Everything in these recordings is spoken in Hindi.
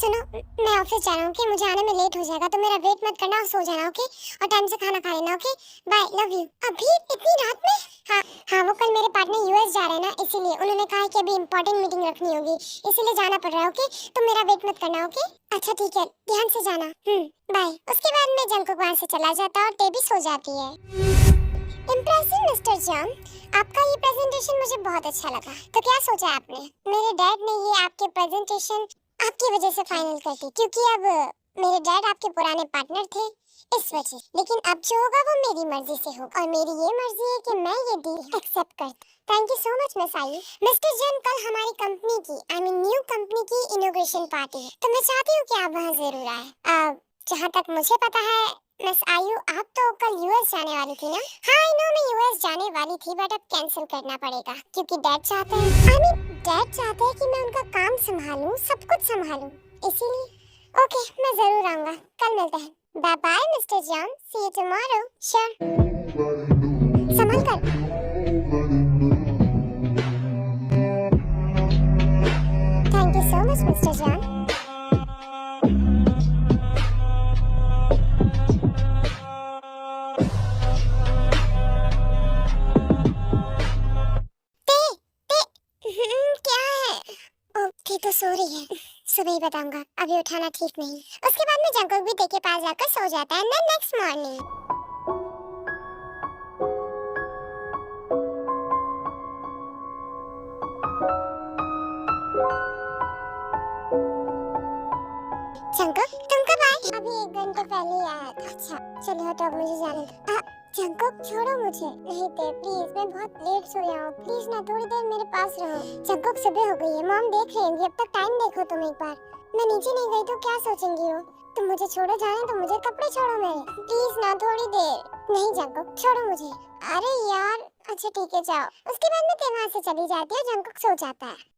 सुनो, मैं ऑफिस जा रहा हूँ कि मुझे आने में लेट हो जाएगा, तो मेरा वेट मत करना और सो जाना, ओके? और टाइम से खाना खा लेना, ओके? Bye, love you. अभी इतनी रात में? हाँ, वो कल मेरे पार्टनर यूएस जा रहे हैं ना, इसीलिए उन्होंने कहा है कि अभी इंपॉर्टेंट मीटिंग रखनी होगी, इसीलिए जाना पड़ रहा है, ओके? तो मेरा वेट मत करना, ओके? अच्छा ठीक है, ध्यान से जाना। बाय। उसके बाद में जंकुक वहाँ से चला जाता और टेबी सो जाती है। इम्प्रेसिव मिस्टर जॉन, आपका ये प्रेजेंटेशन मुझे बहुत अच्छा लगा। तो क्या सोचा आपने? मेरे डैड ने ये आपके प्रेजेंटेशन आपकी वजह से फाइनल कर दी, क्योंकि अब मेरे डैड आपके पुराने पार्टनर थे, इस वजह। लेकिन अब जो होगा वो मेरी मर्जी से होगा, और मेरी ये मर्जी है कि मैं ये डील एक्सेप्ट करता। Thank you so much miss आयु। मिस्टर जॉन, कल हमारी कंपनी की न्यू कंपनी की इनॉग्रेशन पार्टी है, तो मैं चाहती हूँ कि आप वहाँ जरूर आए। जहाँ तक मुझे पता है मिस आयु, आप तो कल यूएस जाने वाली थी ना? हाँ, आई नो, मैं यूएस जाने वाली थी, बट अब कैंसिल करना पड़ेगा क्योंकि डैड चाहते हैं डैड चाहते हैं कि मैं उनका काम संभालूं, सब कुछ संभालूं, इसीलिए। ओके, मैं जरूर आऊंगा, कल मिलते हैं। Bye bye mister John, see you tomorrow. Sure, संभल कर। Thank you so much mister John. तो सो रही है, सुबह ही बताऊंगा, अभी उठाना ठीक नहीं। उसके बाद में जंकुक भी देख के पास जाकर सो जाता है। नेक्स्ट मॉर्निंग जंकुक, तुम कब आए? अभी 1 घंटे पहले ही आया था। अच्छा चलो, तो अब मुझे जाने दो। जंकुक छोड़ो मुझे। नहीं ते प्लीज, मैं बहुत लेट सो रहा हूँ, प्लीज ना थोड़ी देर मेरे पास रहो। जंकुक, सुबह हो गई है, मॉम देख रही होंगी, अब तक टाइम देखो तुम एक बार। मैं नीचे नहीं गई तो क्या सोचेंगी वो? तुम मुझे छोड़ो, जाने तो मुझे, कपड़े छोड़ो मेरे, प्लीज ना थोड़ी देर। नहीं जंकुक, छोड़ो मुझे। अरे यार, अच्छा ठीक है जाओ। उसके बाद में ते वहाँ से चली जाती है, जंकुक सो जाता है।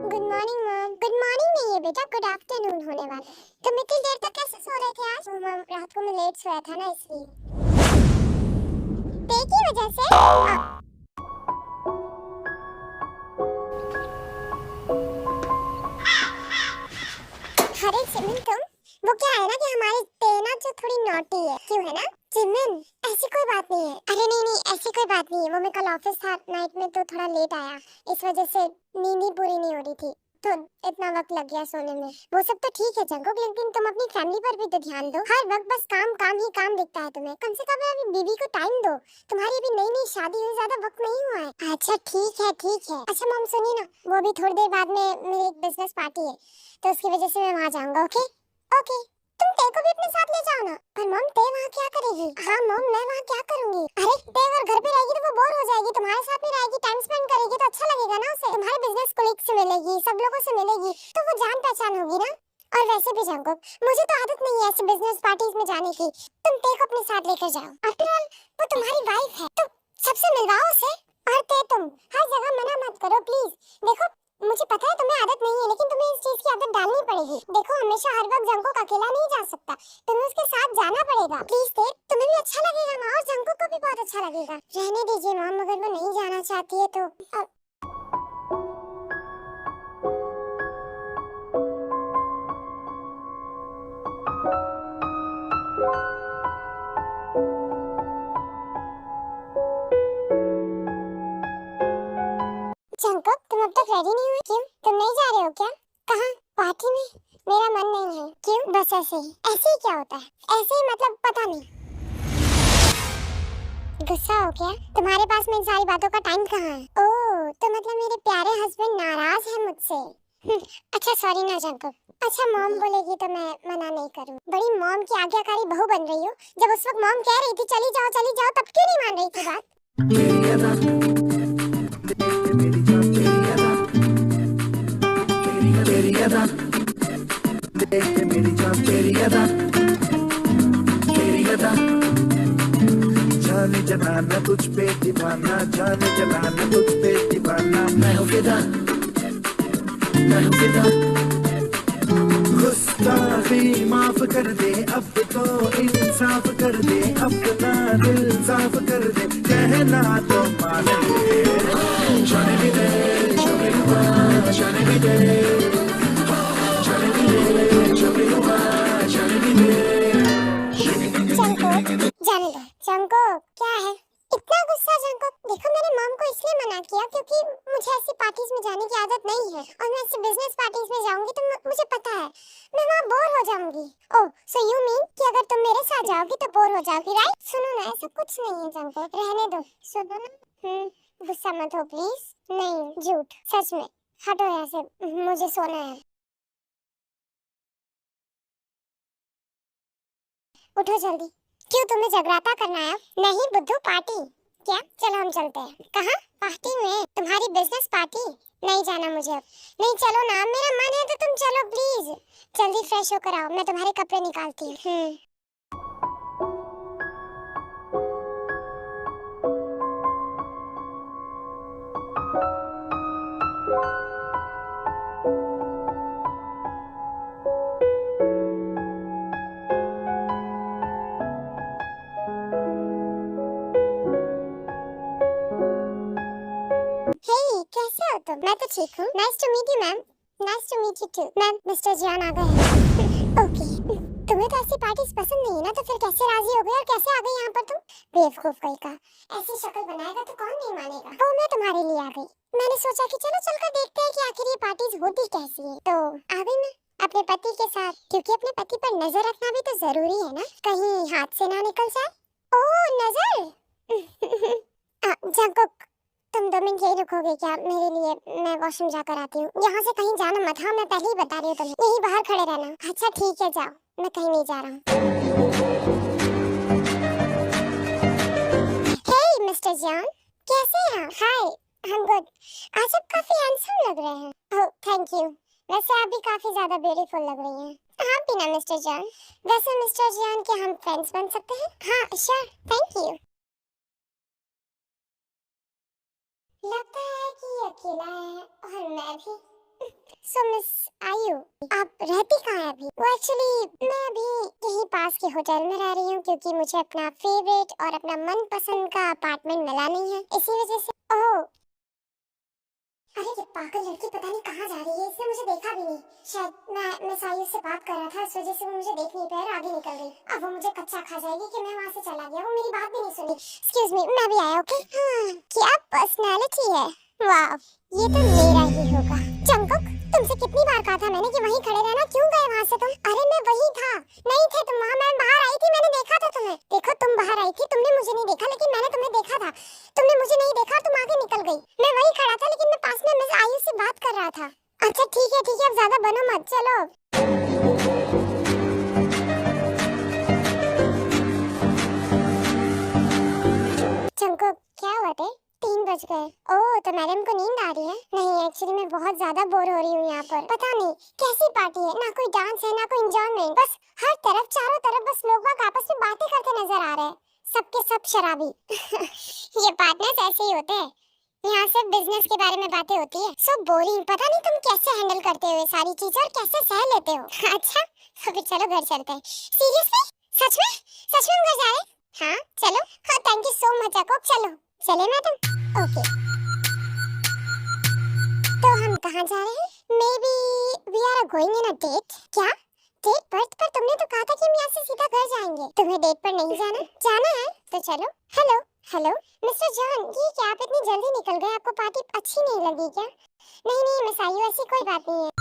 Good morning mom. Good morning नहीं है बेटा, गुड आफ्टरनून होने वाला है। तुम इतनी देर तक कैसे सो रहे थे आज? मॉम, रात को मैं लेट सोया था ना, इसलिए। ते की वजह से? अरे जिमिन, तुम वो क्या है ना कि हमारी तेना जो थोड़ी नॉटी है, क्यों है ना जिमिन? ऐसी कोई बात नहीं है। अरे नहीं, ऐसी कोई बात नहीं है। वो मैं कल ऑफिस था नाइट में, तो थोड़ा लेट आया, इस वजह से नींद ही पूरी नहीं हो रही थी, तो इतना वक्त लग गया सोने में। वो सब तो ठीक है जंकुक, लेकिन तुम अपनी फैमिली पर भी तो ध्यान दो। हर वक्त बस काम काम ही काम दिखता है तुम्हें। कम से कम अभी बीवी को टाइम दो, तुम्हारी अभी नई नई शादी हुई, ज्यादा वक्त नहीं हुआ है। अच्छा ठीक है ठीक है। अच्छा मॉम सुनिए ना, वो भी थोड़ी देर बाद में मेरी एक बिजनेस पार्टी है, तो उसकी वजह से मैं वहाँ जाऊंगा। ओके ओके, तुम ते को भी अपने साथ ले जाओ ना। पर मॉम, ते वहाँ क्या करेगी? हाँ मॉम, मैं वहाँ क्या करूँगी? अरे ते अगर घर पे रहेगी तो वो बोर हो जाएगी, तुम्हारे साथ में रहेगी, टाइम स्पेंड करेगी तो अच्छा लगेगा ना उसे। तुम्हारे बिजनेस कोलीग से मिलेगी, सब लोगों से मिलेगी, तो वो जान पहचान होगी ना। और वैसे भी जंकुक, मुझे तो आदत नहीं है ऐसे बिजनेस पार्टीज में जाने की। तुम ते को अपने साथ लेकर जाओ, आफ्टर ऑल वो तुम्हारी वाइफ है, तो सबसे मिलवाओ उसे। और ते, तुम हर जगह मना मत करो प्लीज। देखो मुझे पता है तुम्हें आदत नहीं है, लेकिन तुम्हें इस चीज की आदत डालनी पड़ेगी। देखो हमेशा हर वक्त जंकुक अकेला नहीं जा सकता, तुम्हें उसके साथ जाना पड़ेगा। प्लीज ते, तुम्हें भी अच्छा लगेगा ना, और जंकुक को भी बहुत अच्छा लगेगा। रहने दीजिए मॉम, अगर वो नहीं जाना चाहती है तो। जंकुक, तुम अब तक रेडी नहीं हुई? क्यों, तुम नहीं जा रहे हो क्या? कहाँ? पार्टी में? मेरा मन नहीं है। क्यों? बस ऐसे ही। ऐसे ही क्या होता है? ऐसे ही मतलब पता नहीं। गुस्सा हो क्या? तुम्हारे पास में इन सारी बातों का टाइम कहाँ है? ओह, तो मतलब मेरे प्यारे हस्बैंड नाराज हैं मुझसे। अच्छा सॉरी ना जंकुक। अच्छा मॉम बोलेगी तो मैं मना नहीं करूँ। बड़ी मॉम की आज्ञाकारी बहू बन रही हो। जब उस वक्त मॉम कह रही थी चली जाओ, तब क्यों नहीं मान रही थी बात? जाने जनाना तुझ पे दीवाना, जाने जनाना तुझ पे दीवाना, मैं हूँ फिदा। गुस्ताखी माफ कर दे, अब तो इंसाफ कर दे, अपना दिल साफ कर दे, कहना तो मान ले। जाने भी दे, जो भी हुआ जाने भी दे, जाने भी दे, जो भी हुआ जाने भी दे। जाने दो चंको, क्या है इतना गुस्सा चंको? देखो मैंने मॉम को इसलिए मना किया क्योंकि मुझे ऐसी पार्टीज में जाने की आदत नहीं है, और मैं ऐसी बिजनेस पार्टीज में जाऊंगी तो मुझे पता है मैं वहाँ बोर हो जाऊंगी। ओह सो यू मीन कि अगर तुम मेरे साथ जाओगी तो बोर हो जाओगी, राइट? सुनो ना, ऐसा कुछ नहीं है चंको, रहने दो। सुनो ना, गुस्सा मत हो प्लीज। नहीं झूठ, सच में। हटो यहाँ से, मुझे सोना है। उठो जल्दी। क्यों, तुम्हें जगराता करना है? नहीं बुद्धू, पार्टी। क्या? चलो हम चलते हैं। कहाँ? पार्टी में? तुम्हारी बिजनेस पार्टी? नहीं जाना मुझे अब। नहीं चलो ना, मेरा मन है तो तुम चलो प्लीज। जल्दी फ्रेश होकर आओ, मैं तुम्हारे कपड़े निकालती हूँ। कैसे हो तुम? मैं तो ठीक हूँ। Nice to meet you ma'am. Nice to meet you too. Ma'am mister Jian आ गए हैं। ओके, तुम्हें तो ऐसी पार्टीज पसंद नहीं है ना, तो फिर कैसे राजी हो गई और कैसे आ गई यहाँ पर तुम? बेवकूफ कहीं का, ऐसी शक्ल बनाएगा तो कौन नहीं मानेगा। वो मैं तुम्हारे लिए आ गई। मैंने सोचा कि चलो चलकर देखते हैं कि आखिर ये पार्टीज होती कैसी है, तो आ गई मैं अपने पति के साथ, क्योंकि अपने पति पर नजर रखना भी तो जरूरी है ना, कहीं हाथ से ना निकल जाए। ओह नजर। जंकुक, तुम 2 मिनट यही रुकोगे क्या मेरे लिए? मैं वॉशरूम जाकर आती हूँ। यहाँ से कहीं जाना मत। हाँ मैं पहले ही बता रही हूँ तुम्हें, यही बाहर खड़े रहना। अच्छा ठीक है, जाओ, मैं कहीं नहीं जा रहा हूँ। हे मिस्टर जॉन, कैसे हैं आप? हाय, I'm गुड। आज आप काफी हैंडसम लग रहे हैं। Oh thank you. वैसे आप भी काफी ज्यादा ब्यूटीफुल लग रही हैं। आप भी ना मिस्टर जॉन। वैसे मिस्टर जॉन, क्या हम फ्रेंड्स बन सकते हैं? हाँ श्योर, थैंक यू। लगता है कि अकेला है और मैं भी। सो मिस आयु, आप रहती कहाँ हैं अभी? वो एक्चुअली मैं अभी यहीं पास के होटल में रह रही हूँ, क्योंकि मुझे अपना फेवरेट और अपना मनपसंद का अपार्टमेंट मिला नहीं है, इसी वजह से। ओह अरे ये पागल लड़की पता नहीं कहाँ जा रही है, इसने मुझे देखा भी नहीं। शायद मैं सायु से बात कर रहा था, इस वजह से वो मुझे देख नहीं पाया और आगे निकल गई। अब वो मुझे कच्चा खा जाएगी कि मैं वहाँ से चला गया। वो मेरी बात भी नहीं सुनी। एक्सक्यूज मी, मैं भी आया। ओके हाँ, क्या पर्सनालिटी है। वाह, ये तो मेरा ही होगा। जंकुक, तुमसे कितनी बार कहा था मैंने कि वहीं खड़े रहना, क्यों गए वहाँ से तुम? अरे मैं वही था। नहीं थे तुम वहाँ, मैं बाहर आई थी, मैंने देखा था तुम्हें। देखो तुम बाहर आई थी, तुमने मुझे नहीं देखा, लेकिन मैंने तुम्हें देखा था। तुमने मुझे नहीं देखा, तुम आगे निकल गई। मैं वहीं खड़ा था, लेकिन मैं पास में मिस आयु से बात कर रहा था। अच्छा ठीक है, अब ज्यादा बनो मत, चलो। चंको, क्या हुआ थे? 3 बज गए। ओह तो मैडम को नींद आ रही है? नहीं एक्चुअली मैं बहुत ज्यादा बोर हो रही हूँ यहाँ पर। पता नहीं कैसी पार्टी है, ना कोई डांस है ना कोई एंजॉयमेंट, बस हर तरफ चारों तरफ बस लोग बाग आपस में बातें करते नजर आ रहे हैं, सबके सब शराबी। ये पार्टनर्स ऐसे ही होते हैं, यहाँ सिर्फ बिजनेस के बारे में बातें होती है। So boring. पता नहीं तुम कैसे हैंडल करते हो सारी चीजें और कैसे सह लेते हो। अच्छा अभी चलो घर चलते हैं। सीरियसली? सच में हम घर जा रहे हैं? हाँ चलो। हाँ थैंक यू सो मच अकोक, चलो चले मैडम। ओके तो हम कहाँ जा रहे हैं? Maybe we are going in a date. क्या डेट पर तुमने तो कहा था कि हम यहाँ से सीधा घर जाएंगे। तुम्हें डेट पर नहीं जाना? जाना है तो चलो। हेलो हेलो मिस्टर जॉन, ये क्या आप इतनी जल्दी निकल गए? आपको पार्टी अच्छी नहीं लगी क्या? नहीं मिस आयु, ऐसी कोई बात नहीं है।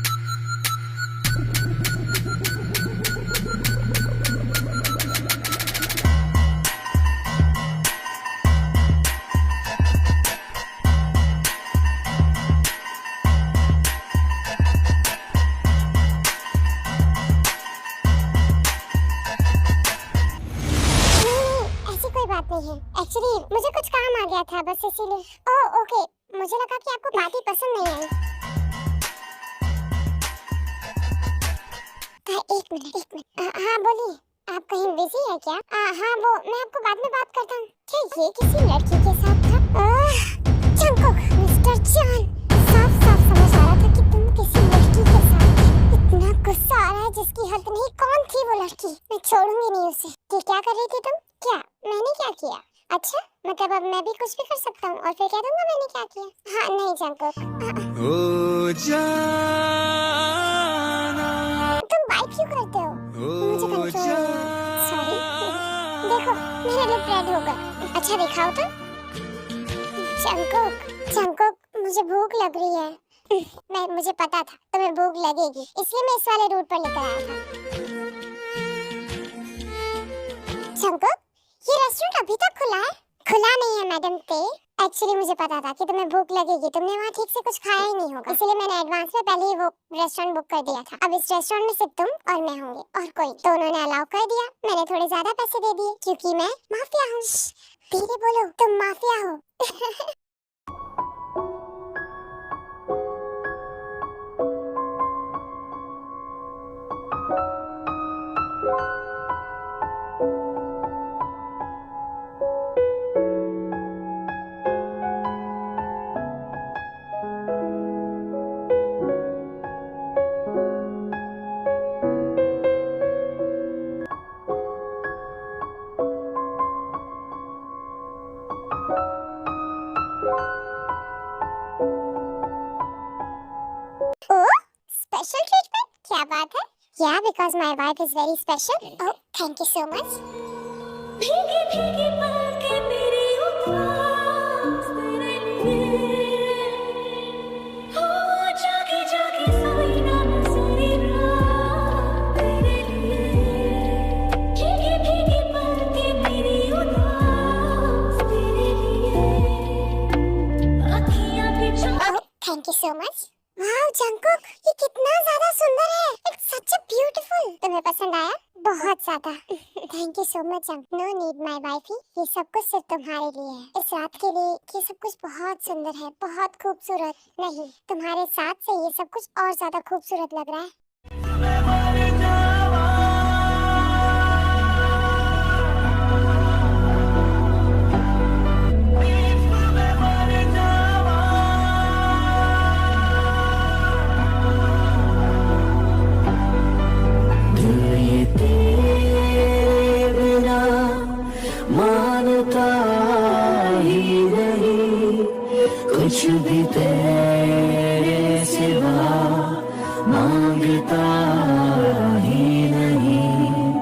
एक्चुअली मुझे कुछ काम आ गया था बस इसीलिए। ओह ओके, मुझे लगा कि आपको पार्टी पसंद नहीं आई। एक मिनट। हाँ बोलिए, आप कहीं बिजी है क्या? हाँ वो मैं आपको बाद में बात करता हूँ। क्या ये किसी लड़की के साथ था? जंकुक, मिस्टर जॉन, साफ समझ आ रहा था कि तुम किसी कि क्या कर रही थी तुम? क्या मैंने क्या किया? अच्छा मतलब अब मैं भी कुछ भी कर सकता हूँ और फिर कह दूंगा मैंने क्या किया? हाँ नहीं जंकुक, ओ जाना तुम बाइक क्यों करते हो? मुझे कंट्रोल नहीं है। सॉरी। देखो मेरा लिप रेड हो गया। अच्छा दिखाओ तो। जंकुक जंकुक मुझे भूख लग रही है। मुझे पता था तुम्हें भूख लगेगी, इसलिए मैं इस वाले रूट पर लेकर आया था। जंकुक ये रेस्टोरेंट अभी तक खुला है? खुला नहीं है मैडम ते। एक्चुअली मुझे पता था कि तुम्हें भूख लगेगी, तुमने वहाँ ठीक से कुछ खाया ही नहीं होगा, इसलिए मैंने एडवांस में पहले ही वो रेस्टोरेंट बुक कर दिया था। अब इस रेस्टोरेंट में सिर्फ तुम और मैं होंगे और कोई, तो उन्होंने अलाउ कर दिया। मैंने थोड़े ज्यादा पैसे दे दिए क्योंकि मैं माफिया हूँ। धीरे बोलो, तुम माफिया हो। Special treatment? क्या बात है? Yeah, because my wife is very special. Oh, thank you so much. भीगी भीगी पलकें मेरी उदास तेरे लिए, हो जागी जागी सोई ना मैं सारी रात तेरे लिए। भीगी भीगी पलकें मेरी उदास तेरे लिए, अखियां बिछो। Oh, thank you so much. Wow Jungkook, ये कितना ज्यादा सुंदर है। It's such a beautiful. तुम्हें पसंद आया? बहुत ज्यादा। Thank you so much. No need my wifey, ये सब कुछ सिर्फ तुम्हारे लिए है। इस रात के लिए ये सब कुछ बहुत सुंदर है, बहुत खूबसूरत। नहीं, तुम्हारे साथ से ये सब कुछ और ज्यादा खूबसूरत लग रहा है। कुछ भी तेरे सिवा मांगता ही नहीं,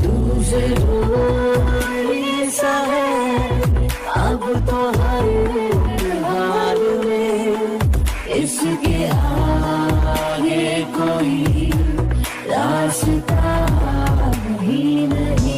तू जरूरी सा है अब तो हर हाल में, इसके आगे कोई रास्ता ही नहीं।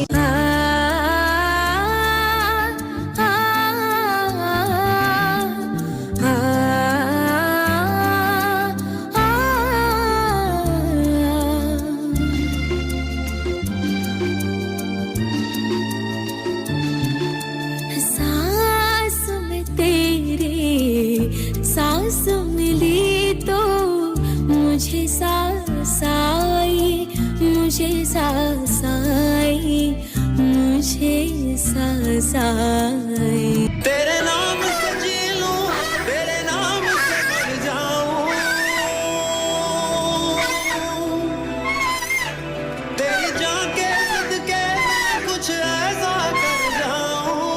सांस मिली तो मुझे सांस आई, मुझे सांस आई, मुझे सांस आई। तेरे नाम से जी लूं, तेरे नाम से मर जाऊं, तेरी जान के सदके मैं कुछ ऐसा कर जाऊं,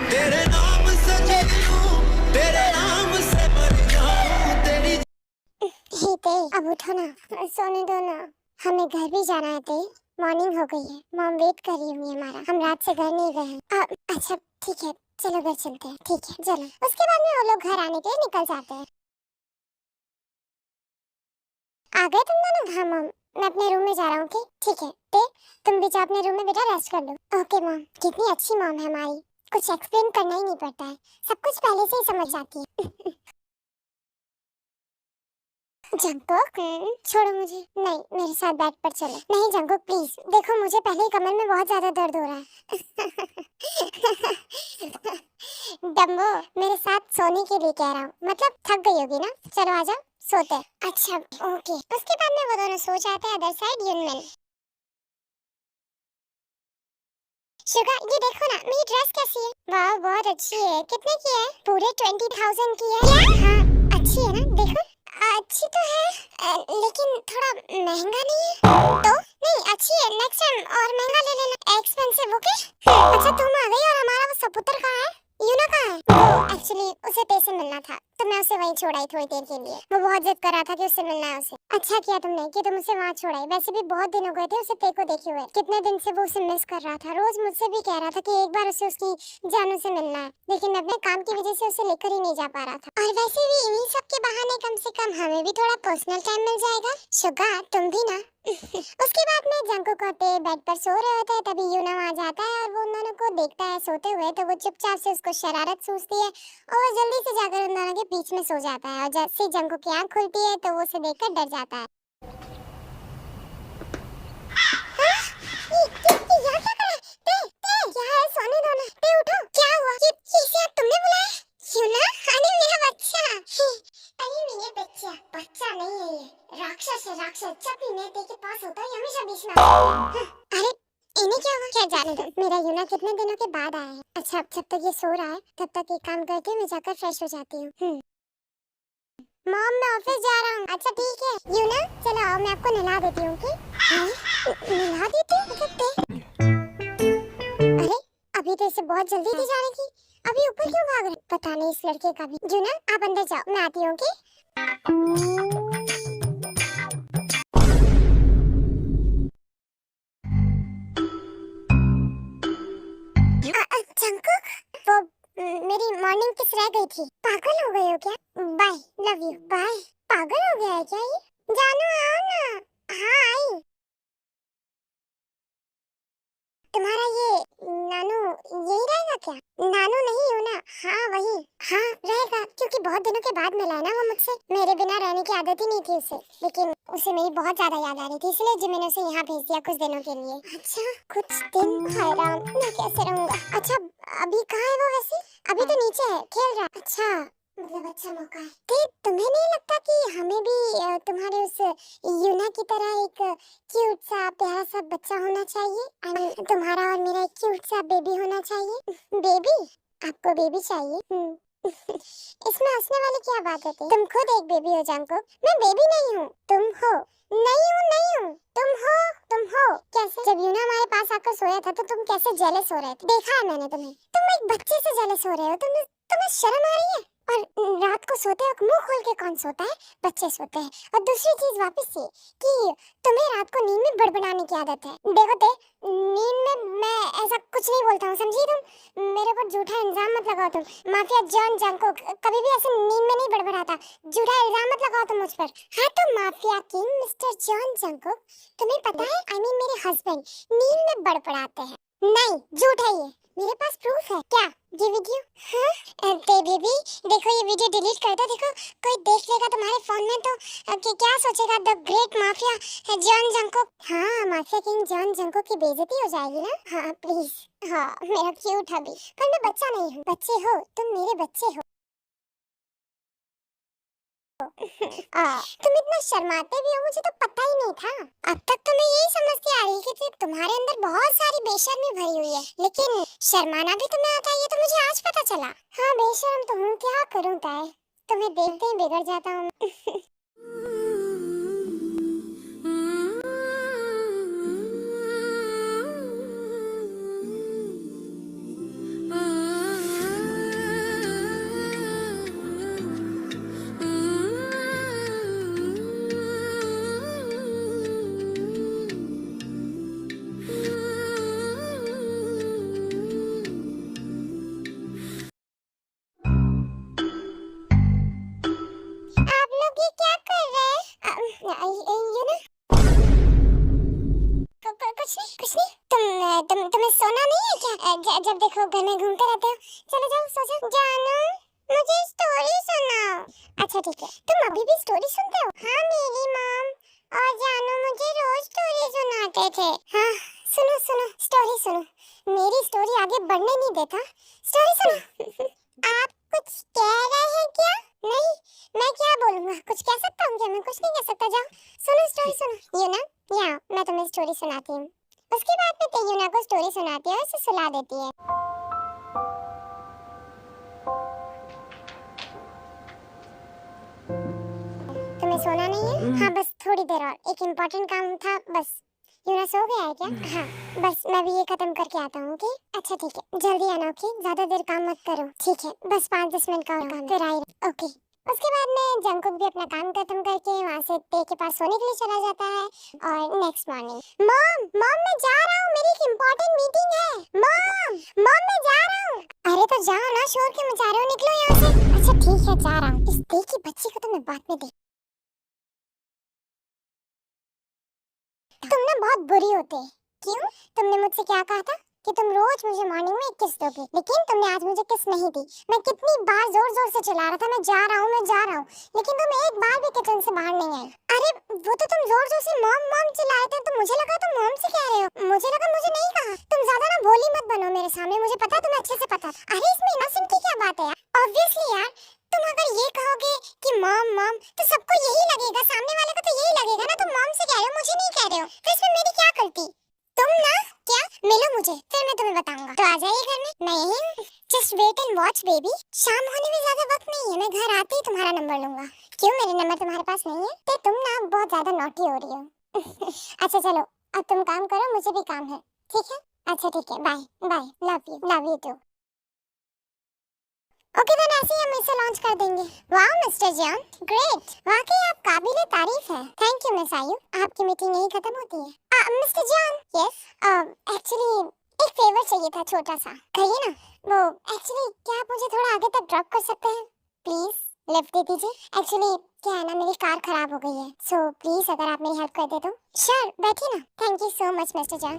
तेरे नाम से जी लूं, तेरे नाम से मर जाऊं, तेरी। हे ते, अब उठो ना, सोने दो ना, हमें घर भी जाना है ते। मॉर्निंग हो गई है, मॉम वेट कर रही होंगी हमारा, हम रात से घर नहीं गए हैं। अच्छा ठीक है, चलो घर चलते हैं। ठीक है चलो। उसके बाद में वो लोग घर आने के लिए निकल जाते हैं। आ गए तुम दोनों? हाँ मॉम, मैं अपने रूम में जा रहा हूँ। ठीक है ते, तुम भी जाओ अपने रूम में बेटा, रेस्ट कर लो। Okay mom. कितनी अच्छी मॉम है हमारी, कुछ एक्सप्लेन करना ही नहीं पड़ता है, सब कुछ पहले से ही समझ जाती है। जंकुक छोड़ो मुझे। नहीं, मेरे साथ बेड पर चलो। नहीं जंकुक प्लीज, देखो मुझे पहले ही कमर में बहुत ज्यादा दर्द हो रहा है। डम्बो, मेरे साथ सोने के लिए कह रहा हूँ, मतलब थक गई होगी ना, चलो आ जाओ सोते हैं। अच्छा ओके। उसके बाद में वो दोनों सो जाते हैं अदर साइड यूनियन। शुगर ये देखो ना, मेरी ड्रेस कैसी है? वाह बहुत अच्छी है। कितने की है? पूरे 20,000 की है। क्या? हाँ अच्छी है ना, देखो। अच्छी तो है लेकिन थोड़ा महंगा नहीं है। तो नहीं अच्छी है, नेक्स्ट टाइम और महंगा ले लेना, एक्सपेंसिव। ओके अच्छा तुम आ गई और हमारा वो सपुत्र कहाँ है? यूना कहाँ है? वो एक्चुअली उसे पैसे मिलना था तो मैं उसे वहीं छोड़ाई थोड़ी देर के लिए। वो बहुत जिद कर रहा था कि उससे मिलना है उसे। अच्छा किया तुमने कि तुम उसे वहाँ छोड़ाई। वैसे भी बहुत दिन हो गए थे उसे तेरे को देखे हुए। कितने दिन से वो उसे मिस कर रहा था। रोज मुझसे भी कह रहा था कि एक बार उसे उसकी जानू से मिलना है, लेकिन मैं अपने काम की वजह से उसे लेकर ही नहीं जा पा रहा था। और वैसे भी इन्हीं सब के बहाने कम से कम हमें भी थोड़ा पर्सनल टाइम मिल जाएगा। शुगा तुम भी ना। उसके बाद में जंकुक होते बेड पर सो रहे होते हैं, तभी यूना वहाँ जाता है और वो उन दोनों को देखता है सोते हुए। तो वो चुपचाप से उसको शरारत सूझती है और वो जल्दी से जाकर उन दोनों के बीच में सो जाता है। और जैसे जंकुक की आँख खुलती है तो वो उसे देखकर डर जाता है। यहाँ क्या कर रहा है? क्या है? सोने दो ना। उठो। क्या हुआ? इसे आप तुमने बुलाया? यूना, अरे मेरा बच्चा। अरे मेरे बच्चा नहीं है ये, राक्षस है राक्षस। जब भी मैं के पास होता है हमेशा बीच में अरे इन्हें क्या हुआ? क्या जाने दो, मेरा यूना कितने दिनों के बाद आया है। अच्छा जब तक ये सो रहा है तब तक एक काम करती हूँ, मैं जाकर फ्रेश हो जाती हूँ। मॉम मैं ऑफिस जा रहा हूँ। अच्छा ठीक है यूना, चलो आओ मैं आपको नहला देती हूँ। नहला देती हूँ? अरे अभी तो इसे बहुत जल्दी थी जाने की, अभी ऊपर क्यों भाग रहे? पता नहीं इस लड़के का भी। यूना आप अंदर जाओ, मैं आती हूँ। जंकुक वो मेरी मॉर्निंग किस रह गई थी। पागल हो गए हो क्या? Bye, love you, bye. पागल हो गया है क्या ये? जानू आओ ना। हाँ आई। तुम्हारा ये नानू यही रहेगा क्या? नानू नहीं हो ना? हाँ वही। हाँ रहेगा, क्योंकि बहुत दिनों के बाद मिला है ना वो मुझसे। मेरे बिना रहने की आदत ही नहीं थी उसे, लेकिन उसे मेरी बहुत ज्यादा याद आ रही थी, इसलिए जी मैंने उसे यहाँ भेज दिया कुछ दिनों के लिए। अच्छा कुछ दिन? हाय राम, मैं कैसे रहूँगा। अच्छा अभी कहाँ है वो वैसे? अभी तो नीचे है, खेल रहा। अच्छा मतलब अच्छा मौका है। तुम्हें नहीं लगता कि हमें भी तुम्हारे उस यूना की तरह एक क्यूट सा प्यारा सा बच्चा होना चाहिए? तुम्हारा और मेरा एक क्यूट सा बेबी होना चाहिए। बेबी? आपको बेबी चाहिए? इसमें हंसने वाली क्या बात है? तुम खुद एक बेबी हो जंकुक। मैं बेबी नहीं हूँ, तुम हो। नहीं हूँ, तुम हो। कैसे? जब यूना हमारे पास आकर सोया था तो तुम कैसे जेलस हो रहे थे, देखा है मैंने तुम्हें। तुम एक बच्चे से जेलस हो रहे हो। तुम्हें शर्म आ रही है? और रात को सोते वक्त मुंह खोल के कौन सोता है? बच्चे सोते हैं। और दूसरी चीज वापस ये कि तुम्हें रात को नींद में बड़बड़ाने की आदत है। देखो नींद में मैं ऐसा कुछ नहीं बोलता हूँ, समझी तुम? मेरे पर झूठा इल्जाम मत लगाओ तुम। माफिया जॉन जंकुक कभी भी ऐसे नींद में नहीं बड़बड़ाता। झूठा इल्जाम मत लगाओ तुम मुझ पर। हाँ तो mafia king mister John Jungkook, तुम्हें पता है I mean मेरे हस्बैंड नींद में बड़बड़ाते हैं। नहीं झूठ है ये, मेरे पास प्रूफ है। क्या? ये वीडियो? हाँ बेबी देखो ये वीडियो डिलीट कर दो। देखो कोई देख लेगा तुम्हारे फोन में तो क्या सोचेगा? The great mafia John Jungkook. हाँ माफिया किंग जॉन जंकुक की बेइज्जती हो जाएगी ना। हाँ प्लीज। हाँ मेरा क्यूट हबी। पर मैं बच्चा नहीं हूँ। बच्चे हो तुम, मेरे बच्चे हो। तुम इतना शर्माते भी हो, मुझे तो पता ही नहीं था। अब तक तो मैं यही समझती आ रही कि तुम्हारे अंदर बहुत सारी बेशर्मी भरी हुई है, लेकिन शर्माना भी तुम्हें आता है, ये तो मुझे आज पता चला। हाँ बेशर्म तो हूँ, क्या करूँ ताए, तुम्हें देखते ही बिगड़ जाता हूँ। तुम्हें सोना नहीं है क्या? जब देखो घर में घूमते रहते हो। चलो जाओ सो जाओ। जानू मुझे स्टोरी सुनाओ। अच्छा ठीक है, तुम अभी भी स्टोरी सुनते हो? हाँ मेरी मॉम और जानू मुझे रोज स्टोरी सुनाते थे। हाँ सुनो स्टोरी सुनो, मेरी स्टोरी आगे बढ़ने नहीं देता। स्टोरी सुनो। आप कुछ कह रहे हैं क्या? नहीं मैं क्या बोलूँगा, कुछ कह सकता हूँ क्या? मैं कुछ नहीं कह सकता। जाओ सुनो स्टोरी सुनो। यूना यहाँ मैं तुम्हें स्टोरी सुनाती हूँ। उसके बाद में तेयूना को स्टोरी सुनाती है और उसे सुला देती है। तुम्हें तुम्हें सोना नहीं है? हाँ बस थोड़ी देर और, एक इम्पोर्टेंट काम था बस। यूना सो गया है क्या? हाँ बस मैं भी ये खत्म करके आता हूँ। ओके अच्छा ठीक है, जल्दी आना। ओके ज्यादा देर काम मत करो। ठीक है बस 5-10 मिनट का और काम, फिर आई। ओके। उसके बाद में जंकुक भी अपना काम खत्म करके वहाँ से ते के पास सोने के लिए चला जाता है। और नेक्स्ट मॉर्निंग, मॉम मॉम मैं जा रहा हूँ, मेरी एक इम्पोर्टेंट मीटिंग है। मॉम मॉम मैं जा रहा हूँ। अरे तो जाओ ना, शोर क्यों मचा रहे हो, निकलो यहाँ से। अच्छा ठीक है जा रहा हूँ। इस ते की बच्ची को तो मैं बाद में देख। तुम ना बहुत बुरी होते। क्यों? तुमने मुझसे क्या कहा था कि तुम रोज मुझे मॉर्निंग में एक किस दोगे, लेकिन तुमने आज मुझे किस नहीं दी। मैं कितनी बार जोर जोर से चिल्ला रहा था मैं जा रहा हूँ मैं जा रहा हूँ, लेकिन तुम एक बार भी किचन से बाहर नहीं आए। अरे वो तो तुम जोर जोर से मॉम मॉम चिल्ला रहे थे तो मुझे लगा तुम मॉम से कह रहे हो, मुझे लगा मुझे नहीं कहा। तुम ज्यादा ना भोली मत बनो मेरे सामने, मुझे पता तुम्हें अच्छे से पता। अरे इसमें इनोसेंट की क्या बात है यार? ऑब्वियसली यार, तुम अगर ये कहोगे कि मॉम मॉम तो सबको यही लगेगा, सामने वाले को तो यही लगेगा ना तुम मॉम से कह रहे हो, मुझे नहीं कह रहे हो। तो इसमें मेरी क्या गलती? तुम ना क्या मिलो मुझे, फिर मैं तुम्हें बताऊंगा। तो आ जाइए घर में, मैं यही हूँ। Just wait and watch baby. शाम होने में ज्यादा वक्त नहीं है, मैं घर आते ही तुम्हारा नंबर लूंगा। क्यों मेरे नंबर तुम्हारे पास नहीं है? तो तुम ना बहुत ज्यादा नॉटी हो रही हो। अच्छा चलो अब तुम काम करो, मुझे भी काम है। ठीक है अच्छा ठीक है, bye bye, love you too. Okay then ऐसे ही हम इसे लॉन्च कर देंगे। वाओ मिस्टर जॉन, ग्रेट, वाकई आप काबिले तारीफ है। थैंक यू मिस आयु, आपकी मीटिंग यही खत्म होती है। मिस्टर जॉन, यस एक्चुअली एक फेवर चाहिए था छोटा सा, कहिए ना। वो एक्चुअली क्या आप मुझे थोड़ा आगे तक ड्रॉप कर सकते हैं प्लीज? लिफ्ट दे दीजिए। एक्चुअली क्या है ना, मेरी कार खराब हो गई है, सो प्लीज अगर आप मेरी हेल्प कर दे तो। श्योर बैठिए ना। Thank you so much mister John.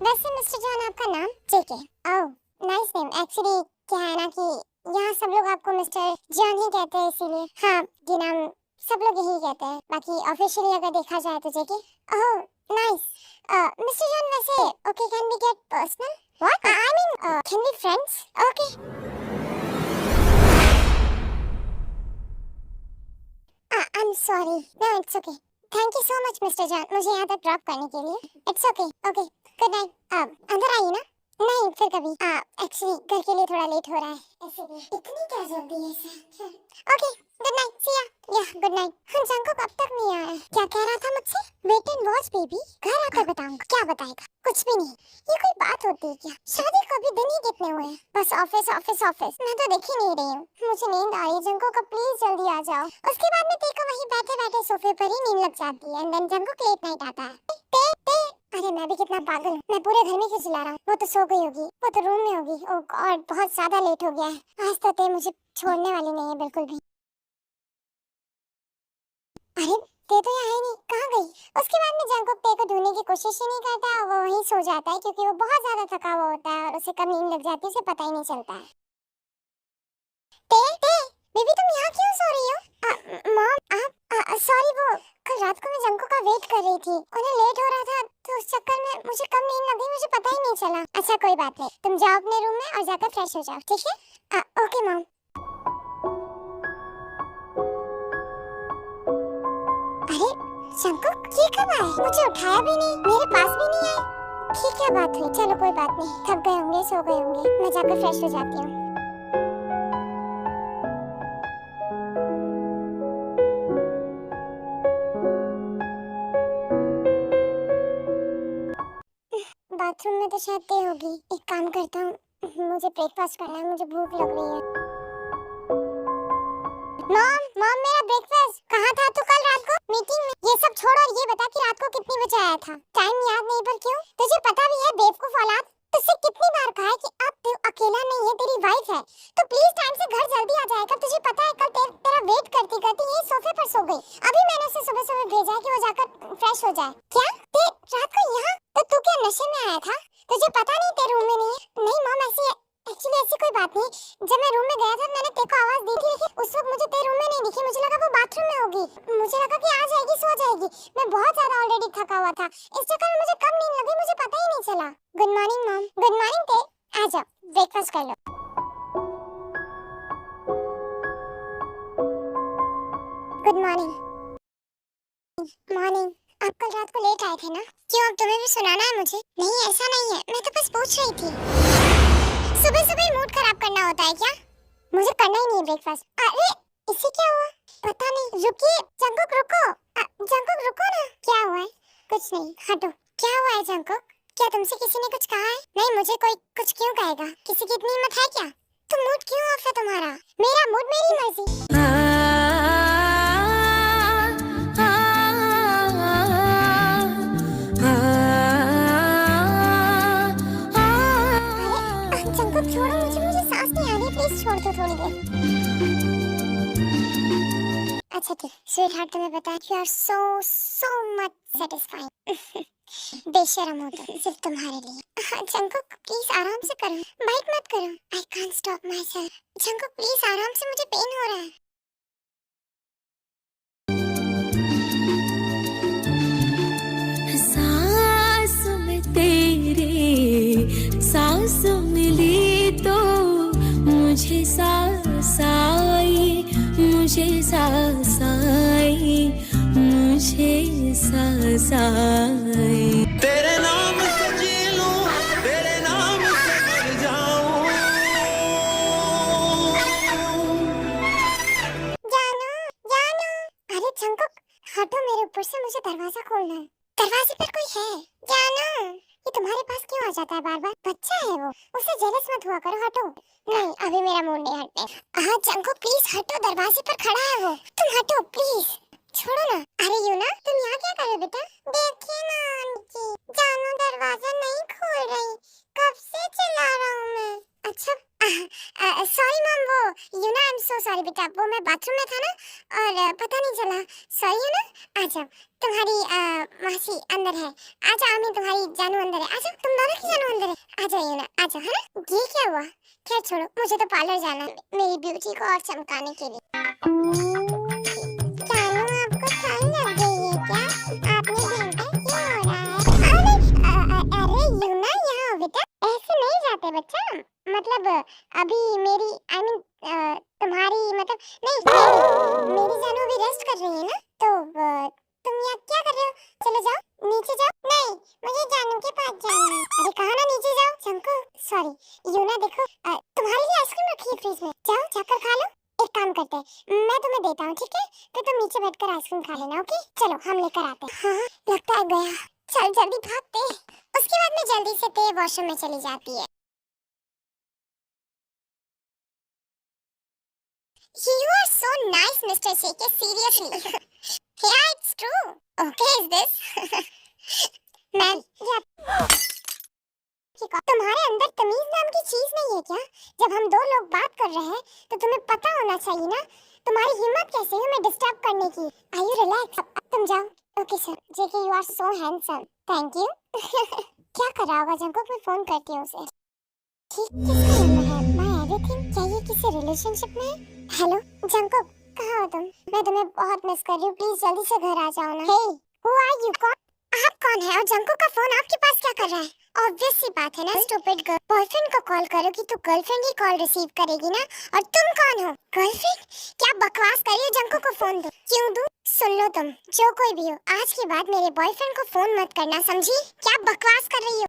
वैसे मिस्टर जॉन आपका नाम? JK. Oh nice name. Actually क्या है ना कि यहाँ सब लोग आपको मिस्टर जॉन ही कहते हैं, इसीलिए। हाँ ये नाम सब लोग यही कहते हैं, बाकी ऑफिशियली अगर देखा जाए तो JK. Oh nice mister John. वैसे okay can we get personal? What I mean can we friends? Okay I am sorry, no it's okay. Thank you so much mister John मुझे यहाँ तक ड्रॉप करने के लिए। It's okay okay good night. अंदर आइए ना। नहीं फिर कभी। एक्चुअली घर के लिए थोड़ा लेट हो रहा है इसलिए। इतनी क्या जल्दी है सर? ओके गुड नाइट, सी या गुड नाइट। हम जंकुक अब तक नहीं आया। क्या कह रहा था मुझसे? Wait and watch baby. घर आकर बताऊंगा। क्या बताएगा? कुछ भी नहीं। ये कोई बात होती है क्या? शादी को अभी दिन ही कितने हुए हैं? बस ऑफिस ऑफिस ऑफिस। मैं तो देख ही नहीं रही हूँ, मुझे नींद आ रही है। जंकुक प्लीज जल्दी आ जाओ। उसके बाद में देखो वहीं बैठे बैठे सोफे पर ही नींद लग जाती है and then Jungkook late night आता है। अरे मैं भी कितना पागल हूँ, मैं पूरे घर में क्यों चिल्ला रहा हूँ? वो तो सो गई होगी, वो तो रूम में होगी। ओह गॉड बहुत ज्यादा लेट हो गया है। आज तो ते मुझे छोड़ने वाली नहीं है बिल्कुल भी। अरे ते तो यहाँ ही नहीं, कहाँ गई? उसके बाद में जंकुक ते को ढूंढने की कोशिश ही नहीं करता, वो वहीं सो जाता है क्योंकि वो बहुत ज्यादा थका हुआ होता है और उसे कब नींद लग जाती है उसे पता ही नहीं चलता है। ते बेबी तुम यहाँ क्यों सो रही हो? मॉम आप सॉरी, वो कल रात को मैं जंकुक का वेट कर रही थी, उन्हें लेट हो रहा था तो उस चक्कर में मुझे कब नींद लग गई मुझे पता ही नहीं चला। अच्छा कोई बात नहीं, तुम जाओ अपने रूम में और जाकर फ्रेश हो जाओ, ठीक है? Okay mom. अरे जंकुक ये कब आए? मुझे उठाया भी नहीं, मेरे पास भी नहीं आए। ठीक क्या बात हुई? चलो कोई बात नहीं, थक गए होंगे सो गए होंगे, मैं जाकर फ्रेश हो जाती हूँ। बाथरूम में तो शायद ते होगी। एक काम करता हूँ, मुझे ब्रेकफास्ट करना है, मुझे भूख लग रही है। मॉम मॉम मेरा ब्रेकफास्ट कहाँ था? तू कल रात को मीटिंग में। ये सब छोड़ और ये बता कि रात को कितने बजे आया था? टाइम याद नहीं पर क्यों? तुझे पता भी है बेवकूफ औलाद, तुझसे कितनी बार कहा है कि अब तू अकेला नहीं है, तेरी वाइफ है, तो प्लीज टाइम से घर जल्दी आ जाएगा। तुझे पता है कल तेरा वेट करती करती यही सोफे पर सो गई। अभी मैंने उसे सुबह सुबह भेजा है कि वो जाकर फ्रेश हो जाए। क्या ते रात को यहाँ? तो तू क्या नशे में आया था? तुझे पता नहीं तेरे रूम में नहीं है? नहीं मॉम एक्चुअली ऐसी कोई बात नहीं। जब मैं रूम में गया था मैंने तेरे को आवाज दी थी, लेकिन उस वक्त मुझे तेरे रूम में नहीं दिखी, मुझे लगा वो बाथरूम में होगी। मुझे लगा कि आ जाएगी सो जाएगी, मैं बहुत ज्यादा ऑलरेडी थका हुआ था, इस चक्कर में मुझे कब नींद लगी मुझे पता ही नहीं चला। Good morning mom. Good morning ते, आ जाओ ब्रेकफास्ट कर लो। Good morning. मॉर्निंग। आप कल रात को लेट आए थे ना? क्यों अब तुम्हें भी सुनाना है मुझे? नहीं ऐसा नहीं है, मैं तो बस पूछ रही थी। सुबह सुबह मूड खराब करना होता है क्या? मुझे करना ही नहीं ब्रेकफास्ट। अरे ऐसे क्या हुआ? पता नहीं। रुकिए जंकुक, रुको। जंकुक रुको ना। क्या हुआ है? कुछ नहीं, हटो। क्या हुआ है जंकुक? क्या तुमसे किसी ने कुछ कहा है? नहीं, मुझे कोई कुछ क्यों कहेगा? किसी की इतनी हिम्मत है क्या? तो मूड क्यों ऑफ है तुम्हारा? मेरा मूड मेरी मर्जी। जंकुक छोड़ो मुझे, मुझे सांस नहीं आ रही, प्लीज छोड़ दो थोड़ी देर। अच्छा ठीक, स्वीट हार्ट, तुम्हें पता है you are so much satisfying. बेशरम हो तुम, सिर्फ तुम्हारे लिए। जंकुक प्लीज आराम से करो, बाइट मत करो। I can't stop my self. Jungkook please आराम से, मुझे पेन हो रहा है। सांस में तेरे सांस मिली तो मुझे सांस आई, मुझे सांस आई, मुझे सांस आई। तेरे नाम से जी लूं, तेरे नाम से मर जाऊं। जानू जानू। अरे जंकुक हटो मेरे ऊपर से, मुझे दरवाजा खोलना है। दरवाजे पर कोई है। जानू ये तुम्हारे पास क्यों आ जाता है बार बार? बच्चा है वो, उससे जेलस मत हुआ करो। हटो। नहीं अभी मेरा मूड नहीं हटने। हाँ जंकुक प्लीज हटो, दरवाजे पर खड़ा है वो। तुम हटो प्लीज, छोड़ो ना। अरे यूना तुम यहाँ क्या कर रहे हो बेटा? देखिए ना आंटी, जानू दरवाजा नहीं खोल रही, कब से चिल्ला रहा हूँ मैं। अच्छा सॉरी मैम, वो यूना आई एम सो सॉरी बेटा, वो मैं बाथरूम में था ना और पता नहीं चला। सॉरी यूना। आ जाओ, तुम्हारी मासी अंदर है। आ जाओ आमी, तुम्हारी जानू अंदर है। आ जाओ, तुम दोनों की जानू अंदर है। आ जाओ यूना, आ जाओ। है ना? ये क्या हुआ? खैर छोड़ो, मुझे तो पार्लर जाना है मेरी ब्यूटी को और चमकाने के लिए। जानू आपको ठंड लग गई है क्या? आपने घंटा क्यों हो रहा है? अरे यूना यहाँ हो बेटा। ऐसे नहीं जाते बच्चा, मतलब अभी मेरी आई मीन तुम्हारी मतलब नहीं, मेरी जानू अभी रेस्ट कर रही है ना, तो तुम यहाँ क्या कर रहे हो? चलो जाओ नीचे जाओ। नहीं मुझे जानू के पास जाना है। अरे कहा ना नीचे जाओ। जंकु सॉरी यूना, देखो तुम्हारे लिए आइसक्रीम रखी है फ्रिज में, जाओ जाकर खा लो। एक काम करते हैं, मैं तुम्हें देता हूँ ठीक है, फिर तुम नीचे बैठकर आइसक्रीम खा लेना। ओके चलो हम लेकर आते हैं। हाँ लगता है गया, चल जल्दी भागते। उसके बाद में जल्दी से ते वॉशरूम में चली जाती है। You are so nice, Mr. Sheke. Seriously. Yeah, it's true. Okay, is this? Ma'am, तुम्हारे अंदर तमीज नाम की चीज नहीं है क्या? जब हम दो लोग बात कर रहे हैं, तो तुम्हें पता होना चाहिए ना। तुम्हारी हिम्मत कैसे है हमें डिस्टर्ब करने की? Are you relaxed? अब तुम जाओ। Okay sir. JK, you are so handsome. Thank you. क्या कर रहा होगा जंकुक? मैं फोन करती हूँ उसे। ठीक किसका नंबर है? My everything. क्या ये किसी रिलेशनशिप में है? हेलो जंकुक, कहाँ हो तुम? मैं तुम्हें बहुत मिस कर रही हूँ, प्लीज जल्दी से घर आ जाओ ना। हे हु आर यू? कौन आप? कौन है? और जंकुक का फोन आपके पास क्या कर रहा है? ऑब्वियस सी बात है ना स्टूपिड गर्ल, बॉयफ्रेंड को कॉल करोगी तो गर्लफ्रेंड ही कॉल रिसीव करेगी ना। और तुम कौन हो? गर्लफ्रेंड? क्या बकवास कर रही हो? जंकुक को फोन दो। क्यों दूं? सुन लो तुम, जो कोई भी हो, आज के बाद मेरे बॉयफ्रेंड को फोन मत करना, समझी? क्या बकवास कर रही हो?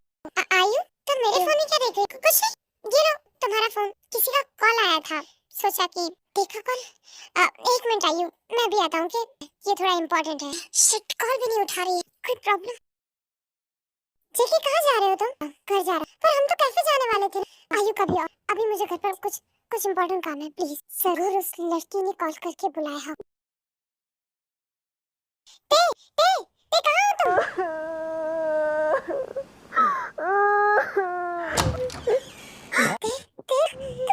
आयु तुम मेरे फोन में क्या देख रही हो? कुछ नहीं, ये लो तुम्हारा फोन। किसी का कॉल आया था, सोचा कि देखा कॉल। एक मिनट आयु, मैं भी आता हूँ कि ये थोड़ा इम्पोर्टेंट है। शिट, कॉल भी नहीं उठा रही है, कोई प्रॉब्लम? जेके कहाँ जा रहे हो तुम? घर जा रहा, पर हम तो कैफे जाने वाले थे। आयु कभी आओ, अभी मुझे घर पर कुछ इम्पोर्टेंट काम है, प्लीज। जरूर उस लड़की ने कॉल करके बुलाया हो। ते ते ते कहाँ हो तुम? तुम